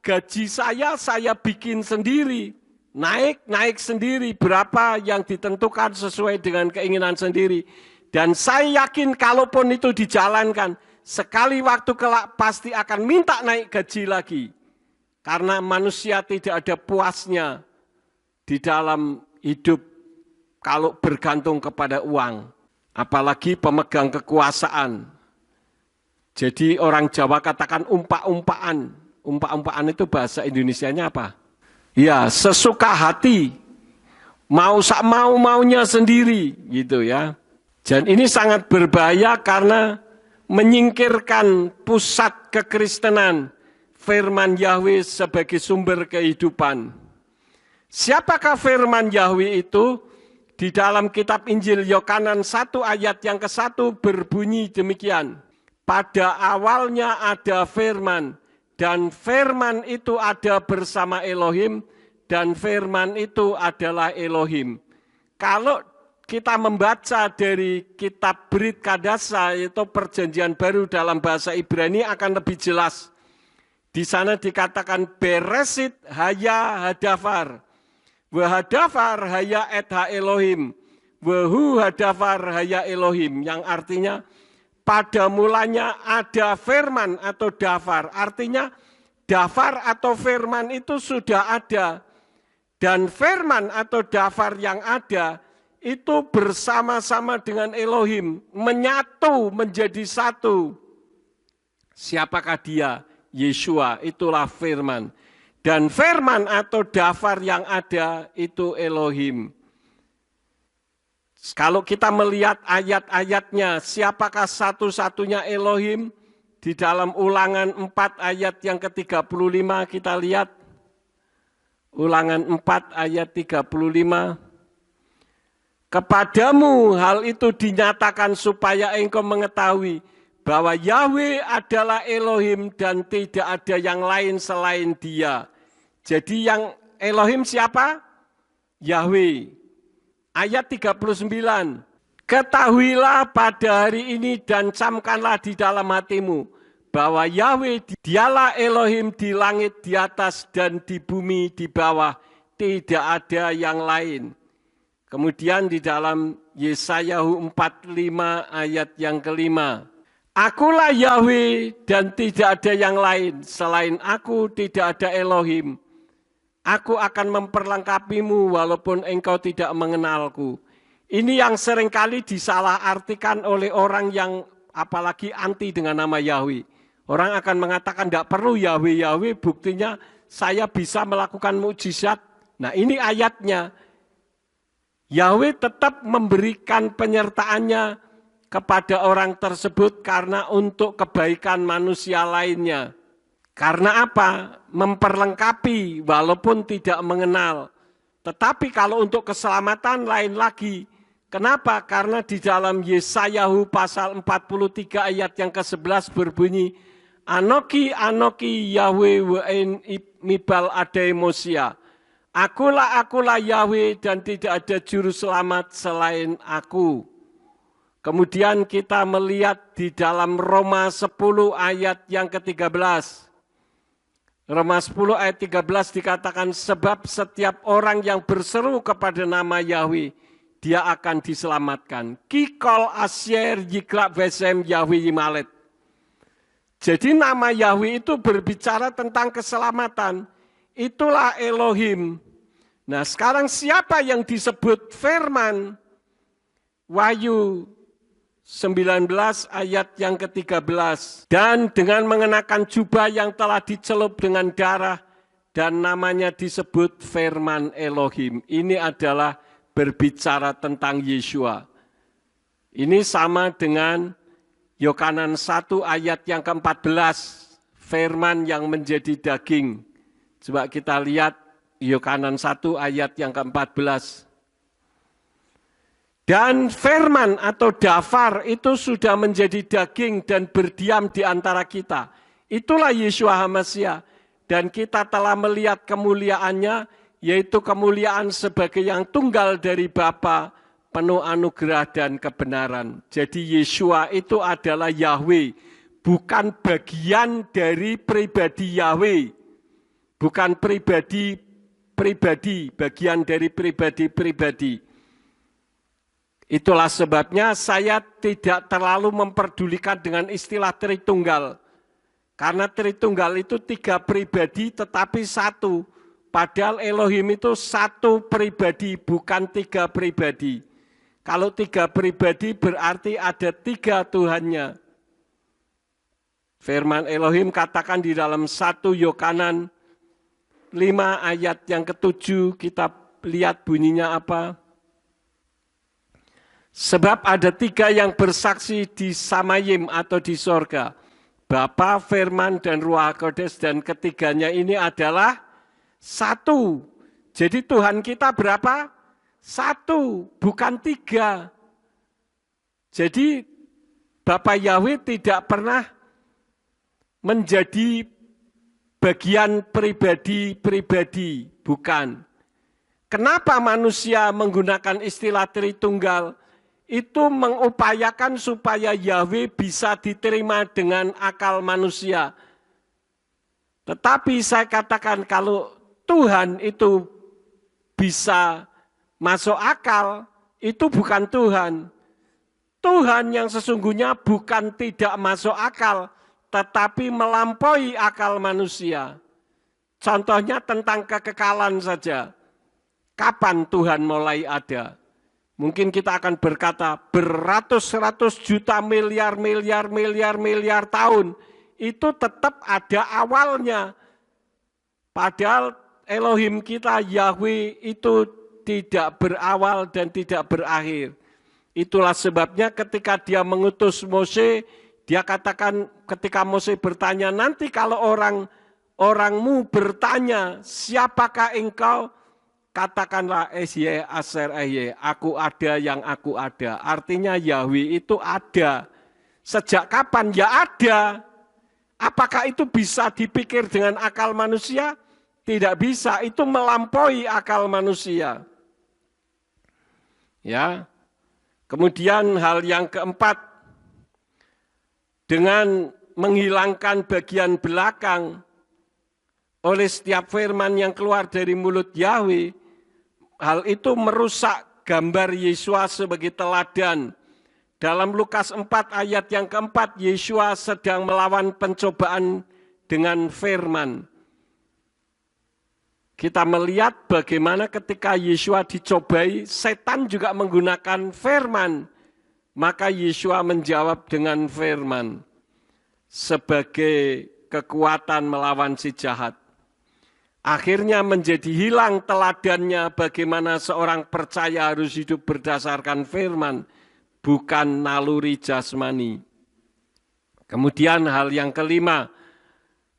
Speaker 1: gaji saya bikin sendiri, naik sendiri, berapa yang ditentukan sesuai dengan keinginan sendiri. Dan saya yakin kalaupun itu dijalankan, sekali waktu kelak pasti akan minta naik gaji lagi. Karena manusia tidak ada puasnya di dalam hidup kalau bergantung kepada uang. Apalagi pemegang kekuasaan. Jadi orang Jawa katakan umpak-umpaan. Umpak-umpaan itu bahasa Indonesianya apa? Ya, sesuka hati. Mau-maunya sendiri gitu ya. Dan ini sangat berbahaya karena menyingkirkan pusat kekristenan, firman Yahweh sebagai sumber kehidupan. Siapakah firman Yahweh itu? Di dalam kitab Injil Yohanes 1 ayat yang ke-1 berbunyi demikian. Pada awalnya ada firman, dan firman itu ada bersama Elohim, dan firman itu adalah Elohim. Kalau kita membaca dari kitab Brit Kadasa, yaitu perjanjian baru dalam bahasa Ibrani, akan lebih jelas. Di sana dikatakan Beresit haya hadafar, wahadafar haya et ha Elohim, wahu hadafar haya Elohim, yang artinya pada mulanya ada firman atau dafar. Artinya dafar atau firman itu sudah ada. Dan firman atau dafar yang ada itu bersama-sama dengan Elohim, menyatu menjadi satu. Siapakah dia? Yeshua, itulah firman. Dan firman atau dafar yang ada itu Elohim. Kalau kita melihat ayat-ayatnya, siapakah satu-satunya Elohim? Di dalam Ulangan 4 ayat yang ke-35 kita lihat. Ulangan 4 ayat 35. Kepadamu hal itu dinyatakan supaya engkau mengetahui bahwa Yahweh adalah Elohim dan tidak ada yang lain selain Dia. Jadi yang Elohim siapa? Yahweh. Ayat 39. Ketahuilah pada hari ini dan camkanlah di dalam hatimu bahwa Yahweh dialah Elohim di langit di atas dan di bumi di bawah, tidak ada yang lain. Kemudian di dalam Yesaya 45 ayat yang kelima. Akulah Yahweh dan tidak ada yang lain, selain aku tidak ada Elohim. Aku akan memperlengkapimu walaupun engkau tidak mengenalku. Ini yang seringkali disalahartikan oleh orang yang apalagi anti dengan nama Yahweh. Orang akan mengatakan tidak perlu Yahweh, Yahweh buktinya saya bisa melakukan mukjizat. Nah ini ayatnya. Yahweh tetap memberikan penyertaannya kepada orang tersebut karena untuk kebaikan manusia lainnya. Karena apa? Memperlengkapi walaupun tidak mengenal. Tetapi kalau untuk keselamatan lain lagi. Kenapa? Karena di dalam Yesayahu pasal 43 ayat yang ke-11 berbunyi, Anoki Yahweh we'en mibal ademosia. Akulah Yahweh dan tidak ada juru selamat selain aku. Kemudian kita melihat di dalam Roma 10 ayat yang ke-13. Roma 10 ayat 13 dikatakan, sebab setiap orang yang berseru kepada nama Yahweh, dia akan diselamatkan. Kikol asyer yiklak vesem Yahweh yimalet. Jadi nama Yahweh itu berbicara tentang keselamatan. Itulah Elohim. Nah sekarang siapa yang disebut firman? Wahyu 19 ayat yang ke-13. Dan dengan mengenakan jubah yang telah dicelup dengan darah dan namanya disebut firman Elohim. Ini adalah berbicara tentang Yeshua. Ini sama dengan Yohanan 1 ayat yang ke-14, firman yang menjadi daging. Coba kita lihat Yohanan 1 ayat yang ke-14. Dan firman atau dafar itu sudah menjadi daging dan berdiam di antara kita. Itulah Yeshua HaMasyiah. Dan kita telah melihat kemuliaannya, yaitu kemuliaan sebagai yang tunggal dari Bapa, penuh anugerah dan kebenaran. Jadi Yeshua itu adalah Yahweh, bukan bagian dari pribadi Yahweh. Bukan pribadi, bagian dari pribadi. Itulah sebabnya saya tidak terlalu memperdulikan dengan istilah Tritunggal. Karena Tritunggal itu 3 pribadi tetapi satu. Padahal Elohim itu satu pribadi, bukan 3 pribadi. Kalau 3 pribadi berarti ada 3 Tuhannya. Firman Elohim katakan di dalam 1 Yohanan 5 ayat yang ke-7, kita lihat bunyinya apa. Sebab ada 3 yang bersaksi di Samayim atau di sorga. Bapa, Firman, dan Ruach HaKodes, dan ketiganya ini adalah satu. Jadi Tuhan kita berapa? 1, bukan 3. Jadi Bapa Yahweh tidak pernah menjadi bagian pribadi-pribadi. Bukan. Kenapa manusia menggunakan istilah Tritunggal? Itu mengupayakan supaya Yahweh bisa diterima dengan akal manusia. Tetapi saya katakan kalau Tuhan itu bisa masuk akal, itu bukan Tuhan. Tuhan yang sesungguhnya bukan tidak masuk akal, tetapi melampaui akal manusia. Contohnya tentang kekekalan saja. Kapan Tuhan mulai ada? Mungkin kita akan berkata beratus-ratus juta miliar tahun. Itu tetap ada awalnya. Padahal Elohim kita, Yahweh itu tidak berawal dan tidak berakhir. Itulah sebabnya ketika dia mengutus Mose, dia katakan ketika Mose bertanya, nanti kalau orangmu bertanya, siapakah engkau? Katakanlah Esye Aser Ehye, aku ada yang aku ada. Artinya Yahweh itu ada. Sejak kapan? Ya ada. Apakah itu bisa dipikir dengan akal manusia? Tidak bisa, itu melampaui akal manusia. Ya. Kemudian hal yang keempat, dengan menghilangkan bagian belakang oleh setiap firman yang keluar dari mulut Yahweh, hal itu merusak gambar Yesua sebagai teladan. Dalam Lukas 4 ayat yang keempat, Yesua sedang melawan pencobaan dengan firman. Kita melihat bagaimana ketika Yesua dicobai, setan juga menggunakan firman. Maka Yesua menjawab dengan firman sebagai kekuatan melawan si jahat. Akhirnya menjadi hilang teladannya bagaimana seorang percaya harus hidup berdasarkan firman, bukan naluri jasmani. Kemudian hal yang kelima,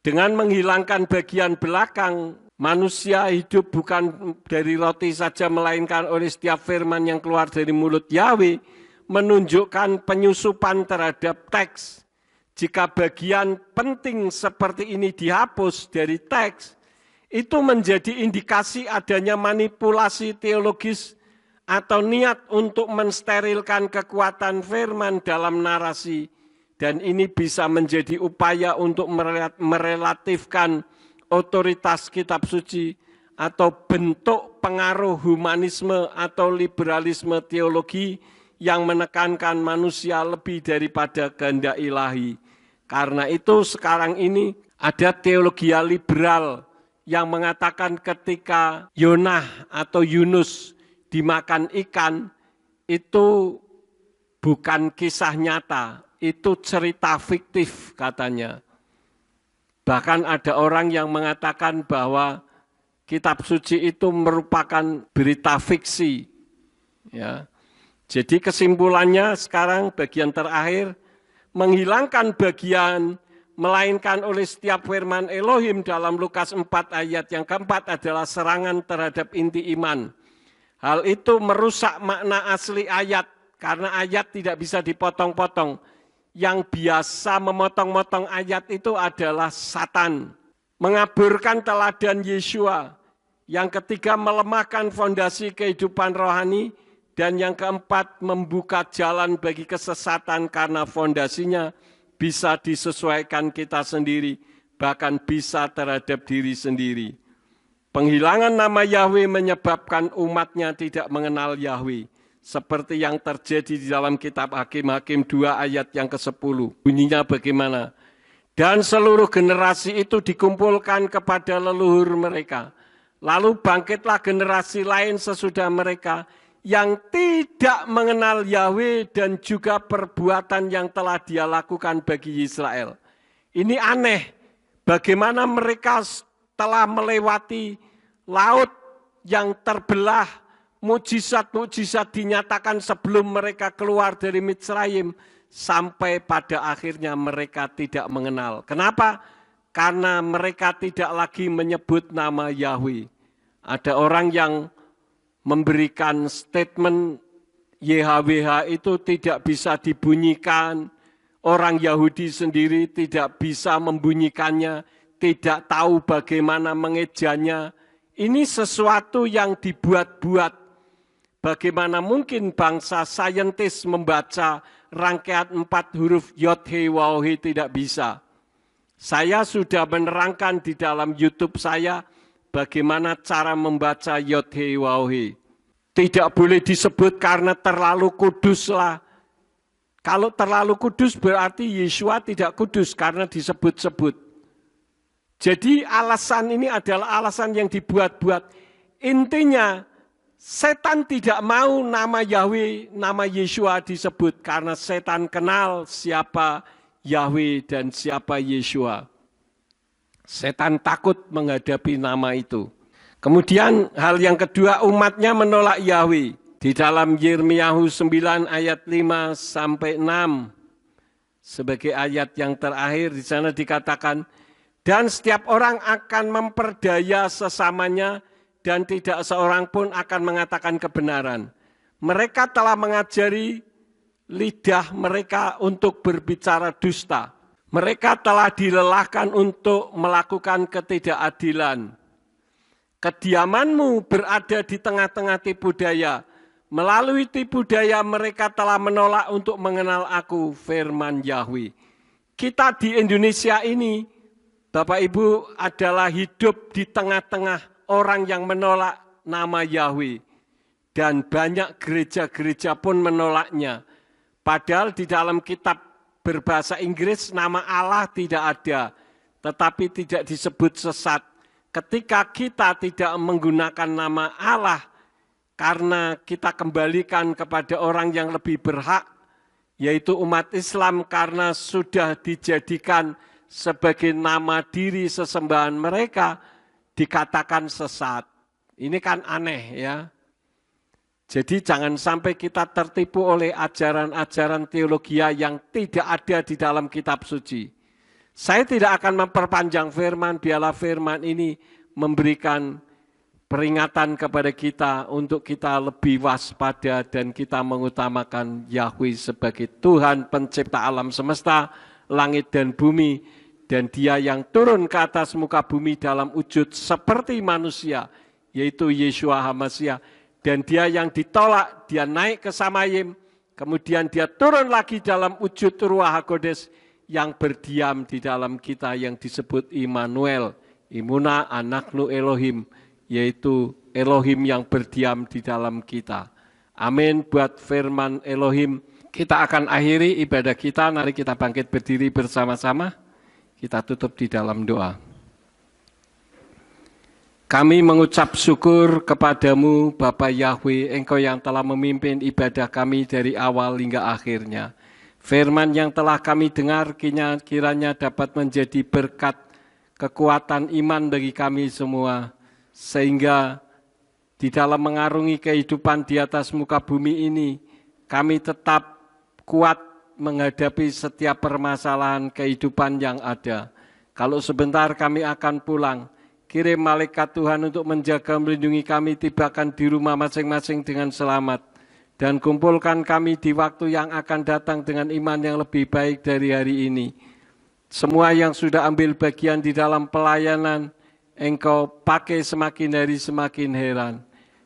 Speaker 1: dengan menghilangkan bagian belakang, manusia hidup bukan dari roti saja, melainkan oleh setiap firman yang keluar dari mulut Yahweh, menunjukkan penyusupan terhadap teks. Jika bagian penting seperti ini dihapus dari teks, itu menjadi indikasi adanya manipulasi teologis atau niat untuk mensterilkan kekuatan firman dalam narasi. Dan ini bisa menjadi upaya untuk merelatifkan otoritas kitab suci atau bentuk pengaruh humanisme atau liberalisme teologi yang menekankan manusia lebih daripada kehendak ilahi. Karena itu sekarang ini ada teologi liberal yang mengatakan ketika Yonah atau Yunus dimakan ikan, itu bukan kisah nyata, itu cerita fiktif katanya. Bahkan ada orang yang mengatakan bahwa kitab suci itu merupakan berita fiksi. Ya. Jadi kesimpulannya sekarang bagian terakhir, menghilangkan bagian, melainkan oleh setiap firman Elohim dalam Lukas 4 ayat yang keempat adalah serangan terhadap inti iman. Hal itu merusak makna asli ayat, karena ayat tidak bisa dipotong-potong. Yang biasa memotong-motong ayat itu adalah Satan. Mengaburkan teladan Yesua. Yang ketiga, melemahkan fondasi kehidupan rohani. Dan yang keempat, membuka jalan bagi kesesatan karena fondasinya bisa disesuaikan kita sendiri, bahkan bisa terhadap diri sendiri. Penghilangan nama Yahweh menyebabkan umatnya tidak mengenal Yahweh. Seperti yang terjadi di dalam kitab Hakim-Hakim 2 ayat yang ke-10. Bunyinya bagaimana? Dan seluruh generasi itu dikumpulkan kepada leluhur mereka. Lalu bangkitlah generasi lain sesudah mereka yang tidak mengenal Yahweh dan juga perbuatan yang telah dia lakukan bagi Israel. Ini aneh, bagaimana mereka telah melewati laut yang terbelah, mujizat-mujizat dinyatakan sebelum mereka keluar dari Mitsraim, sampai pada akhirnya mereka tidak mengenal. Kenapa? Karena mereka tidak lagi menyebut nama Yahweh. Ada orang yang memberikan statement YHWH itu tidak bisa dibunyikan, orang Yahudi sendiri tidak bisa membunyikannya, tidak tahu bagaimana mengejanya. Ini sesuatu yang dibuat-buat. Bagaimana mungkin bangsa saintis membaca rangkaian 4 huruf Yod He Waw He? Tidak bisa. Saya sudah menerangkan di dalam YouTube saya bagaimana cara membaca Yod He Waw He. Tidak boleh disebut karena terlalu kudus lah. Kalau terlalu kudus berarti Yeshua tidak kudus karena disebut-sebut. Jadi alasan ini adalah alasan yang dibuat-buat. Intinya setan tidak mau nama Yahweh, nama Yeshua disebut karena setan kenal siapa Yahweh dan siapa Yeshua. Setan takut menghadapi nama itu. Kemudian hal yang kedua, umatnya menolak Yahweh. Di dalam Yirmiyah 9 ayat 5 sampai 6 sebagai ayat yang terakhir di sana dikatakan, dan setiap orang akan memperdaya sesamanya dan tidak seorang pun akan mengatakan kebenaran. Mereka telah mengajari lidah mereka untuk berbicara dusta. Mereka telah dilelahkan untuk melakukan ketidakadilan. Kediamanmu berada di tengah-tengah tipu daya. Melalui tipu daya mereka telah menolak untuk mengenal aku, firman Yahweh. Kita di Indonesia ini, Bapak Ibu, adalah hidup di tengah-tengah orang yang menolak nama Yahweh. Dan banyak gereja-gereja pun menolaknya. Padahal di dalam kitab berbahasa Inggris nama Allah tidak ada. Tetapi tidak disebut sesat. Ketika kita tidak menggunakan nama Allah, karena kita kembalikan kepada orang yang lebih berhak, yaitu umat Islam karena sudah dijadikan sebagai nama diri sesembahan mereka, dikatakan sesat. Ini kan aneh ya. Jadi jangan sampai kita tertipu oleh ajaran-ajaran teologi yang tidak ada di dalam kitab suci. Saya tidak akan memperpanjang firman, biarlah firman ini memberikan peringatan kepada kita untuk kita lebih waspada dan kita mengutamakan Yahweh sebagai Tuhan pencipta alam semesta, langit dan bumi, dan Dia yang turun ke atas muka bumi dalam wujud seperti manusia, yaitu Yeshua HaMashiach, dan Dia yang ditolak, Dia naik ke Samayim, kemudian Dia turun lagi dalam wujud Ruach HaKodes yang berdiam di dalam kita yang disebut Immanuel, Imuna Anaknu Elohim, yaitu Elohim yang berdiam di dalam kita. Amin buat firman Elohim. Kita akan akhiri ibadah kita, mari kita bangkit berdiri bersama-sama. Kita tutup di dalam doa. Kami mengucap syukur kepadamu Bapa Yahweh, Engkau yang telah memimpin ibadah kami dari awal hingga akhirnya. Firman yang telah kami dengar kiranya dapat menjadi berkat kekuatan iman bagi kami semua, sehingga di dalam mengarungi kehidupan di atas muka bumi ini, kami tetap kuat menghadapi setiap permasalahan kehidupan yang ada. Kalau sebentar kami akan pulang, kirim malaikat Tuhan untuk menjaga melindungi kami, tibakan di rumah masing-masing dengan selamat, dan kumpulkan kami di waktu yang akan datang dengan iman yang lebih baik dari hari ini. Semua yang sudah ambil bagian di dalam pelayanan, Engkau pakai semakin hari semakin heran.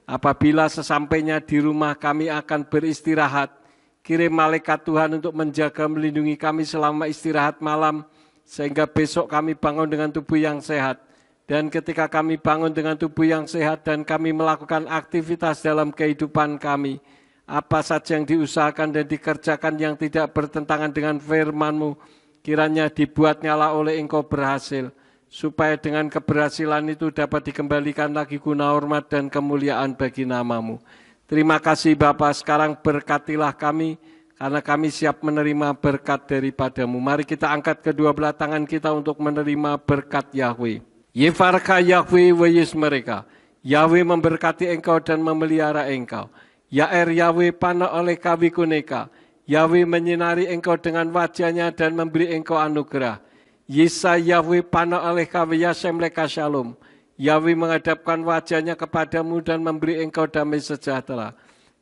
Speaker 1: Apabila sesampainya di rumah kami akan beristirahat, kirim malaikat Tuhan untuk menjaga melindungi kami selama istirahat malam, sehingga besok kami bangun dengan tubuh yang sehat. Dan ketika kami bangun dengan tubuh yang sehat dan kami melakukan aktivitas dalam kehidupan kami, apa saja yang diusahakan dan dikerjakan yang tidak bertentangan dengan firman-Mu, kiranya dibuat nyala oleh Engkau berhasil, supaya dengan keberhasilan itu dapat dikembalikan lagi guna hormat dan kemuliaan bagi nama-Mu. Terima kasih Bapa, sekarang berkatilah kami, karena kami siap menerima berkat daripada-Mu. Mari kita angkat kedua belah tangan kita untuk menerima berkat Yahweh. Yefarka Yahweh weyes mereka. Yahweh memberkati engkau dan memelihara engkau. Yaer Yahweh panah oleh kawi kuneka. Yahweh menyinari engkau dengan wajahnya dan memberi engkau anugerah. Yesa Yahweh panah oleh kawi yasem leka shalom. Yahweh menghadapkan wajahnya kepadamu dan memberi engkau damai sejahtera.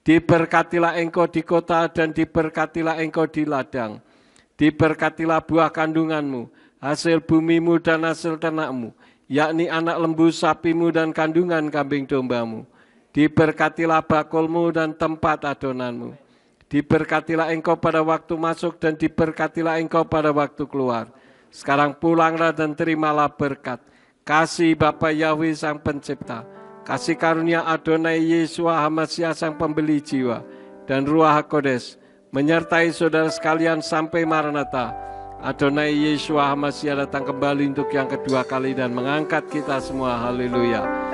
Speaker 1: Diberkatilah engkau di kota dan diberkatilah engkau di ladang. Diberkatilah buah kandunganmu, hasil bumimu dan hasil ternakmu. yakni anak lembu sapimu dan kandungan kambing dombamu. Diberkatilah bakulmu dan tempat adonanmu. Diberkatilah engkau pada waktu masuk dan diberkatilah engkau pada waktu keluar. Sekarang pulanglah dan terimalah berkat. Kasih Bapa Yahweh Sang Pencipta, kasih karunia Adonai Yeshua HaMasiah Sang Pembeli jiwa, dan Ruach HaKodes menyertai saudara sekalian sampai Maranatha. Adonai Yeshua HaMasiah datang kembali untuk yang kedua kali dan mengangkat kita semua. Haleluya.